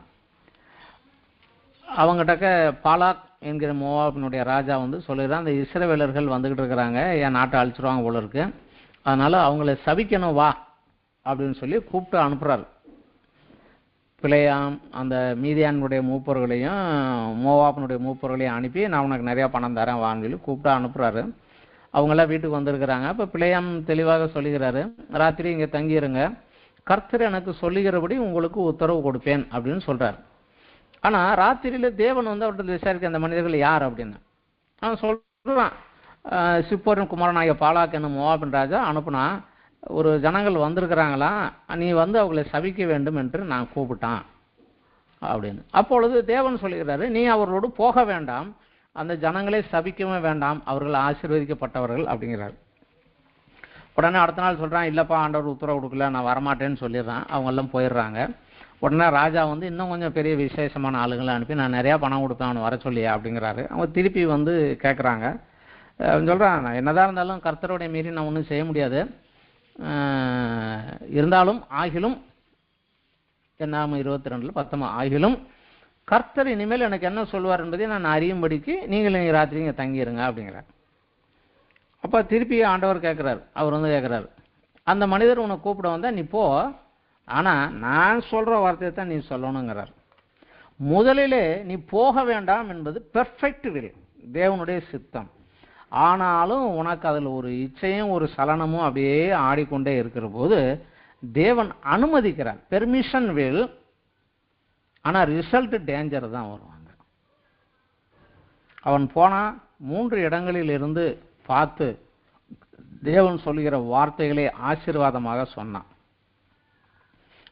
அவங்ககிட்ட பாலாக் என்கிற மோவாபினுடைய ராஜா வந்து சொல்லிடுறான், அந்த இஸ்ரவேலர்கள் வந்துகிட்டு இருக்கிறாங்க, என் நாட்டை அழிச்சிருவாங்க போல இருக்கு, அதனால அவங்கள சபிக்கணும் வா அப்படின்னு சொல்லி கூப்பிட்டு அனுப்புறாரு. பிலேயாம் அந்த மீதியானுடைய மூப்பர்களையும் மோவாபினுடைய மூப்பர்களையும் அனுப்பி, நான் உனக்கு நிறையா பணம் தரேன் வான்னு சொல்லி கூப்பிட்டு அனுப்புறாரு. அவங்களாம் வீட்டுக்கு வந்திருக்கிறாங்க. இப்போ பிலேயாம் தெளிவாக சொல்லுகிறாரு, ராத்திரி இங்கே தங்கியிருங்க, கர்த்தர் எனக்கு சொல்லுகிறபடி உங்களுக்கு உத்தரவு கொடுப்பேன் அப்படின்னு சொல்றாரு. ஆனால் ராத்திரியில தேவன் வந்து அவர்கிட்ட விசாரிக்க அந்த மனிதர்கள் யார் அப்படின்னு அவன் சொல்றான். சிப்போரின் குமாரனாகிய பாலாக் என்னும் மோவாபின் ராஜா அனுப்புனா, ஒரு ஜனங்கள் வந்திருக்கிறாங்களாம், நீ வந்து அவங்களை சபிக்க வேண்டும் என்று நான் கூப்பிட்டான் அப்படின்னு. அப்பொழுது தேவன் சொல்லுகிறாரு, நீ அவர்களோடு போக வேண்டாம், அந்த ஜனங்களை சபிக்கவே வேண்டாம், அவர்கள் ஆசீர்வதிக்கப்பட்டவர்கள் அப்படிங்கிறார். உடனே அடுத்த நாள் சொல்றான், இல்லப்பா ஆண்டவர் உத்தரவு கொடுக்கல, நான் வரமாட்டேன்னு சொல்லிடுறான். அவங்க எல்லாம் போயிடுறாங்க. உடனே ராஜா வந்து இன்னும் கொஞ்சம் பெரிய விசேஷமான ஆளுங்களை அனுப்பி, நான் நிறையா பணம் கொடுத்தேன் அவன் வர சொல்லியா அப்படிங்கிறாரு. அவங்க திருப்பி வந்து கேட்குறாங்க. சொல்கிறான், நான் என்னதான் இருந்தாலும் கர்த்தருடைய மீறி நான் ஒன்றும் செய்ய முடியாது, இருந்தாலும் ஆகிலும் என்னாம 22:10 ஆகிலும் கர்த்தர் இனிமேல் எனக்கு என்ன சொல்வார் என்பதை நான் அறியும்படிக்கு நீங்கள் நீங்கள் ராத்திரி இங்கே தங்கிடுங்க அப்படிங்கிறார். அப்போ திருப்பி ஆண்டவர் கேட்குறாரு, அவர் வந்து கேட்குறாரு, அந்த மனிதர் உன்னை கூப்பிட வந்தால் நீ போ, ஆனால் நான் சொல்கிற வார்த்தையை தான் நீ சொல்லணுங்கிறார். முதலிலே நீ போக வேண்டாம் என்பது பெர்ஃபெக்ட் வில், தேவனுடைய சித்தம். ஆனாலும் உனக்கு அதில் ஒரு இச்சையும் ஒரு சலனமும் அப்படியே ஆடிக்கொண்டே இருக்கிற போது தேவன் அனுமதிக்கிறார், பெர்மிஷன் வில். ஆனால் ரிசல்ட் டேஞ்சர் தான் வருவாங்க. அவன் போனால் 3 இடங்களில் இருந்து பார்த்து தேவன் சொல்கிற வார்த்தைகளை ஆசீர்வாதமாக சொன்னான்.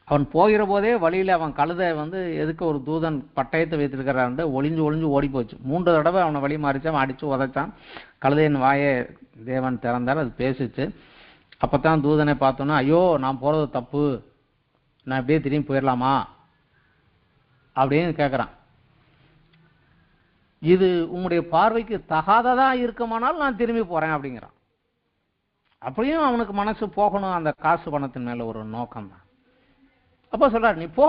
அவன் போகிற போதே வழியில் அவன் கழுதை வந்து எதுக்கு ஒரு தூதன் பட்டயத்தை வைத்திருக்கிறான் ஒளிஞ்சு ஒளிஞ்சு ஓடி போச்சு. 3 தடவை அவனை வழி மாறிச்சான், அடித்து உதைச்சான். கழுதையின் வாயை தேவன் திறந்தார், அது பேசிச்சு. அப்போ தான் தூதனை பார்த்தோன்னா, ஐயோ நான் போகிறது தப்பு, நான் இப்படியே திரும்பி போயிடலாமா அப்படின்னு கேட்குறான். இது உங்களுடைய பார்வைக்கு தகாததா இருக்குமானால் நான் திரும்பி போகிறேன் அப்படிங்கிறான். அப்படியும் அவனுக்கு மனசு போகணும், அந்த காசு பணத்தின் மேலே ஒரு நோக்கம் தான். அப்போ சொல்கிறார், நீ போ,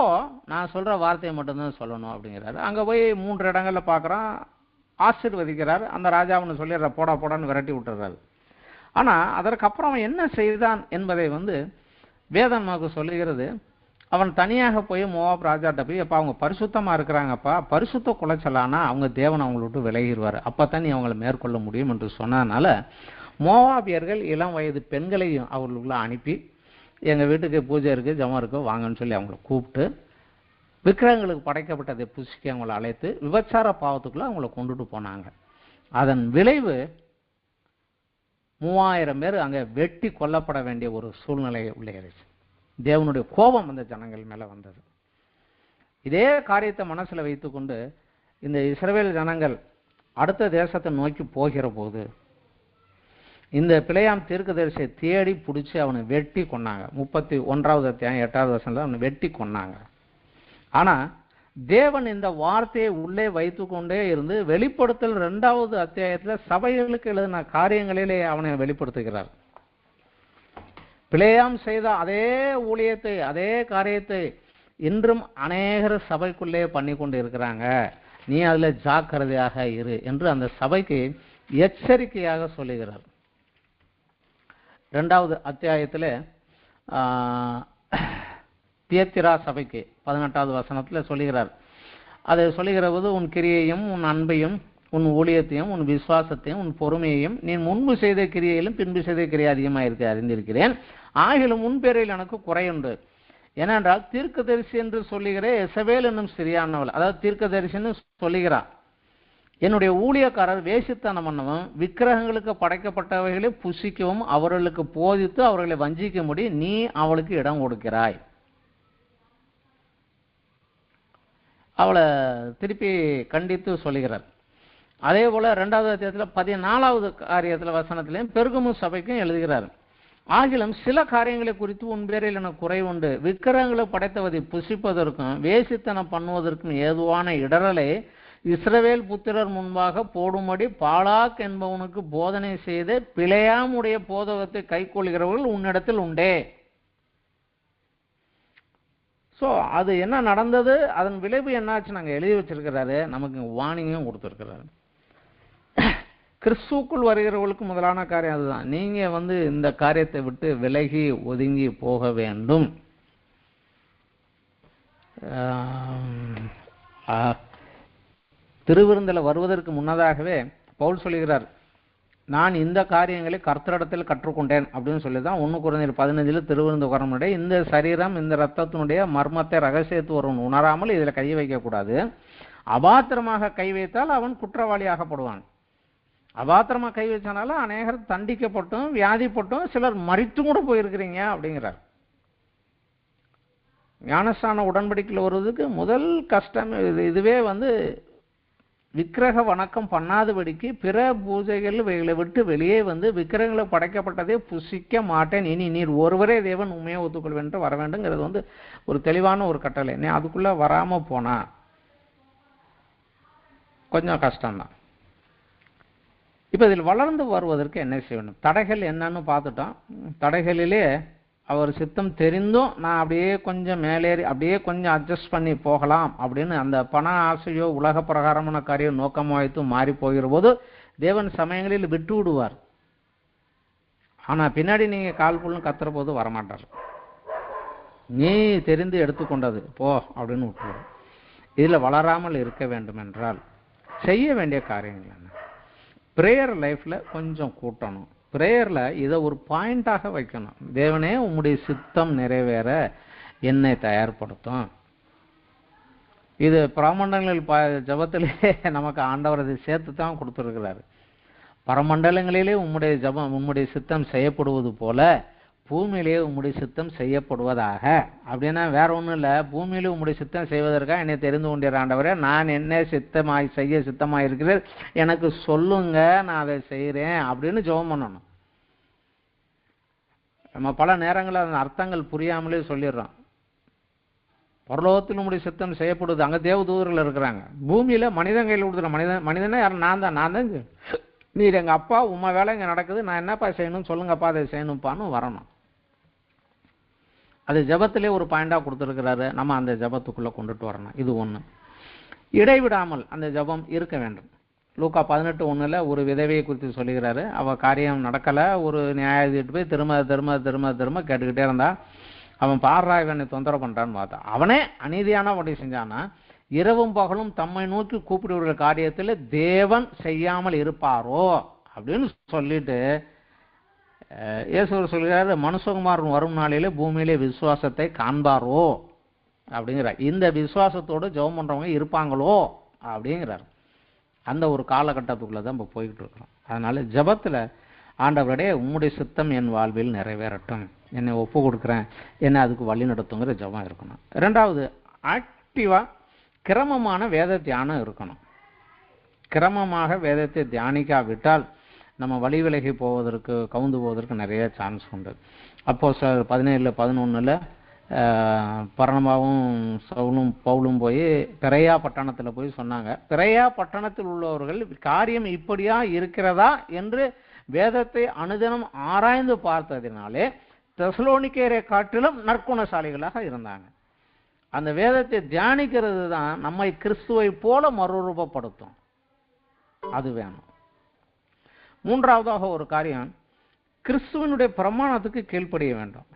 நான் சொல்கிற வார்த்தையை மட்டும்தான் சொல்லணும் அப்படிங்கிறாரு. அங்கே போய் 3 இடங்களில் பார்க்குறான், ஆசீர்வதிக்கிறார். அந்த ராஜாவுன்னு சொல்லிடுற போடா போடான்னு விரட்டி விட்டுறாரு. ஆனால் அதற்கப்புறம் அவன் என்ன செய்தான் என்பதை வந்து வேதம் நமக்கு சொல்லுகிறது. அவன் தனியாக போய் மோவாப் ராஜாட்ட போய், அப்போ அவங்க பரிசுத்தமாக இருக்கிறாங்கப்பா, பரிசுத்த குலைச்சலானா அவங்க தேவன் அவங்கள விட்டு விலகிடுவார், அப்போ தான் நீ அவங்களை மேற்கொள்ள முடியும் என்று சொன்னதுனால மோவாபியர்கள் இளம் வயது பெண்களையும் அவர்களுக்குள்ள அனுப்பி எங்கள் வீட்டுக்கு பூஜை இருக்குது, ஜெபம் இருக்குது, வாங்கன்னு சொல்லி அவங்கள கூப்பிட்டு விக்கிரகங்களுக்கு படைக்கப்பட்டதை புசிக்க அவங்கள அழைத்து விபச்சார பாவத்துக்குள்ள அவங்கள கொண்டுட்டு போனாங்க. அதன் விளைவு 3000 பேர் அங்கே வெட்டி கொல்லப்பட வேண்டிய ஒரு சூழ்நிலை உள்ளேறிச்சு. தேவனுடைய கோபம் அந்த ஜனங்கள் மேலே வந்தது. இதே காரியத்தை மனசில் வைத்துக்கொண்டு இந்த இஸ்ரவேல் ஜனங்கள் அடுத்த தேசத்தை நோக்கி போகிற போது இந்த பிலேயாம் தீர்க்கதரிசியை தேடி பிடிச்சி அவனை வெட்டி கொன்னாங்க. 31வது அத்தியாயம் 8வது வசனத்தில் அவனை வெட்டி கொன்னாங்க. ஆனால் தேவன் இந்த வார்த்தையை உள்ளே வைத்து கொண்டே இருந்து வெளிப்படுத்தல் 2வது அத்தியாயத்தில் சபைகளுக்கு எழுதின காரியங்களிலே அவனை வெளிப்படுத்துகிறார். பிலேயாம் செய்த அதே ஊழியத்தை, அதே காரியத்தை இன்றும் அநேகர் சபைக்குள்ளே பண்ணி கொண்டு இருக்கிறாங்க. நீ அதில் ஜாக்கிரதையாக இரு என்று அந்த சபைக்கு எச்சரிக்கையாக சொல்லுகிறார். 2வது அத்தியாயத்தில் தியத்திரா சபைக்கு 18வது வசனத்தில் சொல்லுகிறார். அதை சொல்லுகிற போது உன் கிரியையும் உன் அன்பையும் உன் ஊழியத்தையும் உன் விசுவாசத்தையும் உன் பொறுமையையும் நீ முன்பு செய்த கிரியையிலும் பின்பு செய்த கிரியை அதிகமாக இருக்க அறிந்திருக்கிறேன். ஆகிலும் உன் பேரில் எனக்கு குறையுண்டு. ஏனென்றால் தீர்க்கதரிசி என்று சொல்லுகிற எசபேல் என்னும் சிறியானவள், அதாவது தீர்க்கதரிசின்னு சொல்லுகிறார், என்னுடைய ஊழியக்காரர் வேசித்தனம் பண்ணவும் விக்கிரகங்களுக்கு படைக்கப்பட்டவைகளை புசிக்கவும் அவர்களுக்கு போதித்து அவர்களை வஞ்சிக்க முடி நீ அவளுக்கு இடம் கொடுக்கிறாய். அவளை திருப்பி கண்டித்து சொல்லுகிறார். அதே போல 2வது அத்தியாயத்தில் 14வது காரியத்தில் வசனத்திலையும் பெருகமு சபைக்கும் எழுதுகிறார். ஆகிலும் சில காரியங்களை குறித்து உன் பேரில் எனக்கு குறை உண்டு. விக்கிரகங்களை படைத்தவதை புசிப்பதற்கும் வேசித்தனம் பண்ணுவதற்கும் ஏதுவான இடரலை இஸ்ரவேல் புத்திரர் முன்பாக போடும்படி பாலாக் என்பவனுக்கு போதனை செய்து பிலேயாமுடைய போதகத்தை கைக்கொள்கிறவர்கள் உன்னிடத்தில் உண்டே. ஸோ அது என்ன நடந்தது, அதன் விளைவு என்னாச்சு நாங்கள் எழுதி வச்சிருக்கிறாரு, நமக்கு வார்னிங்கும் கொடுத்துருக்கிறாரு. கிறிஸ்துக்குள் வருகிறவர்களுக்கு முதலான காரியம் அதுதான். நீங்கள் இந்த காரியத்தை விட்டு விலகி ஒதுங்கி போக வேண்டும். திருவிருந்தில் வருவதற்கு முன்னதாகவே பவுல் சொல்லுகிறார், நான் இந்த காரியங்களை கர்த்தரிடத்தில் கற்றுக்கொண்டேன் அப்படின்னு சொல்லி தான் 1 கொரிந்தியர் 15 திருவிருந்து உட்காரமுடைய இந்த சரீரம் இந்த இரத்தத்தினுடைய மர்மத்தை ரகசியத்தை ஒருவன் உணராமல் இதில் கை வைக்கக்கூடாது. அபாத்திரமாக கை வைத்தால் அவன் குற்றவாளியாகப்படுவான். அபாத்திரமாக கை வச்சனால அநேகர் தண்டிக்கப்பட்டும் வியாதிப்பட்டும் சிலர் மரித்து கூட போயிருக்கிறீங்க அப்படிங்கிறார். ஞானஸ்தான உடன்படிக்கையில் வருவதுக்கு முதல் கஷ்டம் இதுவே விக்கிரக வணக்கம் பண்ணாதபடிக்கு பிற பூஜைகள் இவைகளை விட்டு வெளியே விக்கிரகங்களை படைக்கப்பட்டதே புசிக்க மாட்டேன், இனி நீர் ஒருவரே தேவன் உண்மையை ஒத்துக்கொள்வேன் என்று வர வேண்டுங்கிறது ஒரு தெளிவான ஒரு கட்டளை. நீ அதுக்குள்ள வராம போனா கொஞ்சம் கஷ்டம்தான். இப்போ இதில் வளர்ந்து வருவதற்கு என்ன செய்ய வேண்டும், தடைகள் என்னன்னு பார்த்துட்டோம். தடைகளிலே அவர் சித்தம் தெரிந்தும் நான் அப்படியே கொஞ்சம் மேலேறி அப்படியே கொஞ்சம் அட்ஜஸ்ட் பண்ணி போகலாம் அப்படின்னு அந்த பண ஆசையோ உலக பிரகாரமான காரியம் நோக்கமாக வைத்து மாறி போகிற போது தேவன் சமயங்களில் விட்டு விடுவார். ஆனால் பின்னாடி நீங்கள் கால் புல்லும் கத்துற போது வரமாட்டார். நீ தெரிந்து எடுத்துக்கொண்டது போ அப்படின்னு விட்டுருவார். இதில் வளராமல் இருக்க வேண்டும் என்றால் செய்ய வேண்டிய காரியங்கள் என்ன, ப்ரேயர் லைஃப்பில் கொஞ்சம் கூட்டணும். ப்ரேயரில் இதை ஒரு பாயிண்டாக வைக்கணும். தேவனே உம்முடைய சித்தம் நிறைவேற என்னை தயார்படுத்தும். இது பரமண்டலங்களில் ஜபத்திலே நமக்கு ஆண்டவர் அதை சேர்த்து தான் கொடுத்துருக்கிறாரு. பரமண்டலங்களிலே உம்முடைய ஜபம் உம்முடைய சித்தம் செய்யப்படுவது போல பூமியிலேயே உம்முடைய சித்தம் செய்யப்படுவதாக. அப்படின்னா வேற ஒன்றும் இல்லை, பூமியிலே உம்முடைய சித்தம் செய்வதற்காக என்னை தெரிந்து கொண்டிருக்கிற ஆண்டவரே, நான் என்ன செய்ய சித்தமாக இருக்கிறேன் எனக்கு சொல்லுங்க, நான் அதை செய்கிறேன் அப்படின்னு ஜெபம் பண்ணணும். நம்ம பல நேரங்களில் அந்த அர்த்தங்கள் புரியாமலே சொல்லிடுறோம். பரலோகத்தில் உம்முடைய சித்தம் செய்யப்படுது, அங்கே தேவதூதர்கள் இருக்கிறாங்க. பூமியில் மனிதன் கையில் கொடுத்துற மனிதனா யாரும் நான் தான் நீர் எங்கள் அப்பா உண்மை வேலை இங்கே நடக்குது, நான் என்னப்பா செய்யணும்னு சொல்லுங்கப்பா, அதை செய்யணும்ப்பான்னு வரணும். அது ஜபத்திலே ஒரு பாயிண்டாக கொடுத்துருக்கிறாரு, நம்ம அந்த ஜபத்துக்குள்ளே கொண்டுட்டு வரணும். இது ஒன்று. இடைவிடாமல் அந்த ஜபம் இருக்க வேண்டும். லூக்கா 18:1 ஒரு விதவையை குறித்து சொல்லுகிறாரு. அவள் காரியம் நடக்கலை, ஒரு நியாயாதிபதி போய் திரும்ப கேட்டுக்கிட்டே இருந்தா. அவன் பாடுறா இவனை தொந்தரவு பண்ணுறான்னு பார்த்தா, அவனே அநீதியான வழி செஞ்சானா இரவும் பகலும் தம்மை நோக்கி கூப்பிடுகிற காரியத்தில் தேவன் செய்யாமல் இருப்பாரோ அப்படின்னு சொல்லிட்டு இயேசு சொல்கிறார், மனுஷகுமாரன் வரும் நாளிலே பூமியிலே விசுவாசத்தை காண்பாரோ அப்படிங்கிறார். இந்த விசுவாசத்தோடு ஜெபம் பண்ணுறவங்க இருப்பாங்களோ அப்படிங்கிறார். அந்த ஒரு காலகட்டத்துக்குள்ளே தான் இப்போ போய்கிட்டு இருக்கிறோம். அதனால் ஜெபத்தில் ஆண்டவருடைய உம்முடைய சித்தம் என் வாழ்வில் நிறைவேறட்டும், என்னை ஒப்பு கொடுக்குறேன், என்னை அதுக்கு வழி நடத்துங்கிற ஜெபம் இருக்கணும். ரெண்டாவது, ஆக்டிவாக கிரமமான வேத தியானம் இருக்கணும். கிரமமாக வேதத்தை தியானிக்காவிட்டால் நம்ம வழி விலகி போவதற்கு, கவுந்து போவதற்கு நிறைய சான்ஸ் உண்டு. அப்போஸ்தலர் 17:11 பர்னபாவும் சவுலும் பவுலும் போய் பெரையா பட்டணத்தில் போய் சொன்னாங்க. பெரையா பட்டணத்தில் உள்ளவர்கள் காரியம் இப்படியா இருக்கிறதா என்று வேதத்தை அனுதினம் ஆராய்ந்து பார்த்ததினாலே தெசலோனிக்கேயரை காட்டிலும் நற்குணசாலிகளாக இருந்தாங்க. அந்த வேதத்தை தியானிக்கிறது தான் நம்மை கிறிஸ்துவை போல மறுரூபப்படுத்தும். அது வேணும். மூன்றாவதாக ஒரு காரியம், கிறிஸ்துவனுடைய பிரமாணத்துக்கு கீழ்ப்படிய வேண்டும்.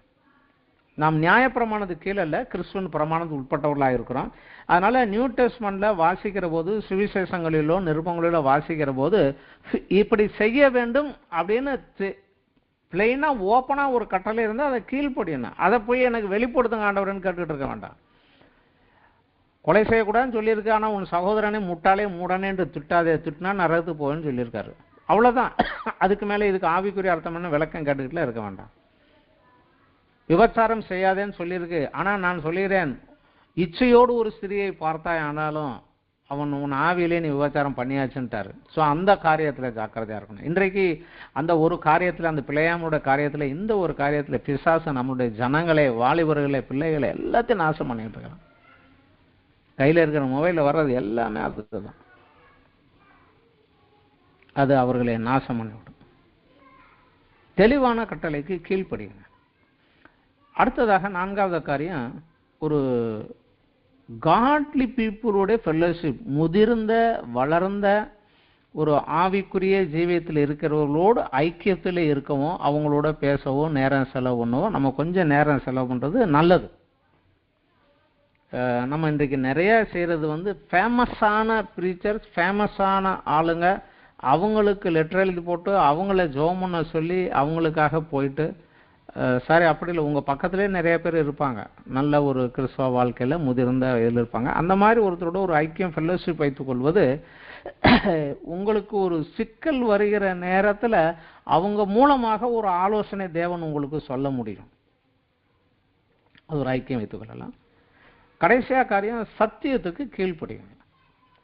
நாம் நியாய பிரமாணத்துக்கு கீழே இல்லை, கிறிஸ்துவன் பிரமாணத்துக்கு உட்பட்டவர்களாக இருக்கிறோம். அதனால நியூ டெஸ்ட்மெண்ட்ல வாசிக்கிற போது, சுவிசேஷங்களிலோ நிருபங்களிலோ வாசிக்கிற போது இப்படி செய்ய வேண்டும் அப்படின்னு பிளெயினா ஓப்பனா ஒரு கட்டளை இருந்தால் அதை கீழ்ப்படியணும். அதை போய் எனக்கு வெளிப்படுத்துங்க ஆண்டவரன்னு கேட்டுக்கிட்டு இருக்க வேண்டாம். கொலை செய்யக்கூடாதுன்னு சொல்லியிருக்கு, ஆனால் உன் சகோதரனை முட்டாளே மூடனே என்று திட்டாதே, திட்டினா நரகத்துக்கு போவேன்னு சொல்லியிருக்காரு. அவ்வளோதான். அதுக்கு மேலே இதுக்கு ஆவிக்குரிய அர்த்தம்னு விளக்கம் கேட்டுக்கிட்டுல இருக்க வேண்டாம். விபச்சாரம் செய்யாதேன்னு சொல்லியிருக்கு, ஆனால் நான் சொல்லிடுறேன், இச்சையோடு ஒரு ஸ்திரியை பார்த்தாய் ஆனாலும் அவன் உன் ஆவியிலே நீ விபச்சாரம் பண்ணியாச்சுன்ட்டாரு. ஸோ அந்த காரியத்தில் ஜாக்கிரதையாக இருக்கணும். இன்றைக்கு அந்த ஒரு காரியத்தில், அந்த பிள்ளையாமோட காரியத்தில், இந்த ஒரு காரியத்தில் பிசாசு நம்மளுடைய ஜனங்களை, வாலிபர்களை, பிள்ளைகளை எல்லாத்தையும் நாசம் பண்ணிட்டு இருக்கிறான். கையில் இருக்கிற மொபைலில் வர்றது எல்லாமே அதுக்கு தான். அது அவர்களை நாசம் பண்ணிவிடும். தெளிவான கட்டளைக்கு கீழ்ப்படிங்க. அடுத்ததாக நான்காவது காரியம், ஒரு காட்லி பீப்புளோட ஃபெல்லோஷிப், முதிர்ந்த வளர்ந்த ஒரு ஆவிக்குரிய ஜீவியத்தில் இருக்கிறவர்களோடு ஐக்கியத்தில் இருக்கவும், அவங்களோட பேசவோ நேரம் செலவு பண்ணவோ நம்ம கொஞ்சம் நேரம் செலவு பண்ணுறது நல்லது. நம்ம இன்றைக்கு நிறைய செய்கிறது ஃபேமஸான ப்ரீச்சர்ஸ், ஃபேமஸான ஆளுங்க, அவங்களுக்கு லெட்டர் எழுதி போட்டு அவங்கள ஜெபம் பண்ண சொல்லி அவங்களுக்காக போயிட்டு, சரி அப்படி இல்லை, உங்கள் பக்கத்துலேயே நிறைய பேர் இருப்பாங்க, நல்ல ஒரு கிறிஸ்தவ வாழ்க்கையில் முதிர்ந்த இதில் இருப்பாங்க. அந்த மாதிரி ஒருத்தரோட ஒரு ஐக்கியம், ஃபெல்லோஷிப் வைத்துக்கொள்வது உங்களுக்கு ஒரு சிக்கல் வருகிற நேரத்தில் அவங்க மூலமாக ஒரு ஆலோசனை தேவன் உங்களுக்கு சொல்ல முடியும். அது ஒரு ஐக்கியம் வைத்துக்கொள்ளலாம். கடைசியாக காரியம், சத்தியத்துக்கு கீழ்ப்படியுங்க.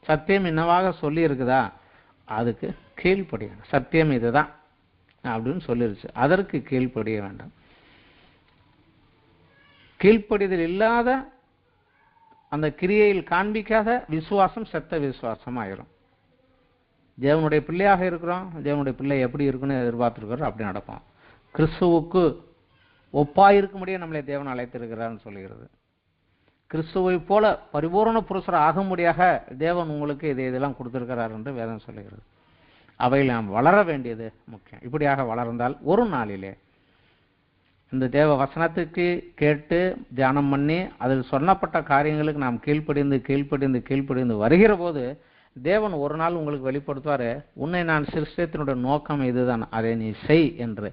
சத்தியம் என்னவாக சொல்லி இருக்குதா, அதுக்கு கீழ்ப்படியுங்க. சத்தியம் இதுதான் அப்படின்னு சொல்லிருச்சு, அதற்கு கீழ்ப்படிய வேண்டாம். கீழ்ப்படிதல் இல்லாத, அந்த கிரியையில் காண்பிக்காத விசுவாசம் செத்த விசுவாசம் ஆயிரும். தேவனுடைய பிள்ளையாக இருக்கிறோம், தேவனுடைய பிள்ளை எப்படி இருக்குன்னு எதிர்பார்த்துருக்கிறோம், அப்படி நடக்கும். கிறிஸ்துவுக்கு ஒப்பாயிருக்கும்படியே நம்மளை தேவன் அழைத்திருக்கிறார்னு சொல்லுகிறது. கிறிஸ்துவை போல பரிபூரண புருஷர் ஆகும்படியாக தேவன் உங்களுக்கு இதெல்லாம் கொடுத்திருக்கிறார் என்று வேதம் சொல்லுகிறது. அவையில் நாம் வளர வேண்டியது முக்கியம். இப்படியாக வளர்ந்தால் ஒரு நாளிலே இந்த தேவ வசனத்துக்கு கேட்டு தியானம் பண்ணி அதில் சொல்லப்பட்ட காரியங்களுக்கு நாம் கீழ்ப்படிந்து வருகிற போது தேவன் ஒரு நாள் உங்களுக்கு வெளிப்படுத்துவார், உன்னை நான் சிருஷ்டத்தினுடைய நோக்கம் இதுதான், அதை நீ செய் என்று.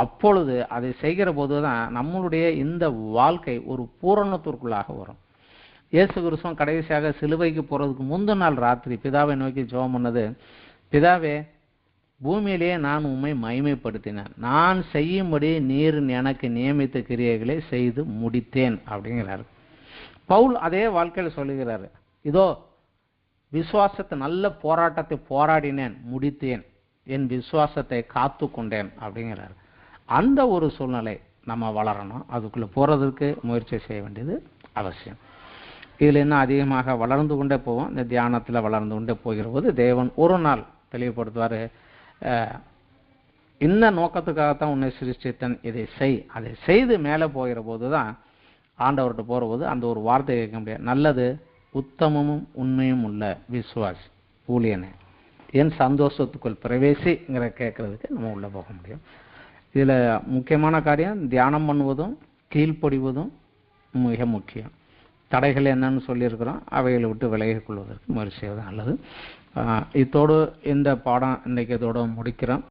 அப்பொழுது அதை செய்கிற போது தான் நம்மளுடைய இந்த வாழ்க்கை ஒரு பூரணத்திற்குள்ளாக வரும். இயேசு கிறிஸ்துவும் கடைசியாக சிலுவைக்கு போகிறதுக்கு முந்தின நாள் ராத்திரி பிதாவை நோக்கி ஜெபம் பண்ணது, பிதாவே, பூமியிலேயே நான் உம்மை மகிமைப்படுத்தினேன், நான் செய்யும்படி நீர் எனக்கு நியமித்த கிரியைகளை செய்து முடித்தேன் அப்படிங்கிறார். பவுல் அதே வாழ்க்கையில் சொல்லுகிறார், இதோ விசுவாசத்தை நல்ல போராட்டத்தை போராடினேன், முடித்தேன், என் விசுவாசத்தை காத்து கொண்டேன் அப்படிங்கிறார். அந்த ஒரு சூழ்நிலை நம்ம வளரணும். அதுக்குள்ளே போகிறதுக்கு முயற்சி செய்ய வேண்டியது அவசியம். இதில் இன்னும் அதிகமாக வளர்ந்து கொண்டே போவோம். இந்த தியானத்தில் வளர்ந்து கொண்டே போகிற போது தேவன் ஒரு நாள் தெளிவுபடுத்துவார், இந்த நோக்கத்துக்காகத்தான் உன்னை சிருஷ்டித்தன், இதை செய். அதை செய்து மேலே போகிற போது தான் ஆண்டவர்கிட்ட போகிற போது அந்த ஒரு வார்த்தை கேட்க முடியாது, நல்லது உத்தமமும் உண்மையும் உள்ள விசுவாசி ஊழியனே என் சந்தோஷத்துக்குள் பிரவேசிங்கிற கேட்கறதுக்கு நம்ம உள்ளே போக முடியும். இதில் முக்கியமான காரியம் தியானம் பண்ணுவதும் கீழ்ப்படிவதும் மிக முக்கியம். தடைகள் என்னன்னு சொல்லியிருக்கிறோம், அவைகளை விட்டு விலகிக் கொள்வதற்கு முயற்சி செய்வது நல்லது. இத்தோடு இந்த பாடம் இன்றைக்கு இதோடு முடிக்கிறோம்.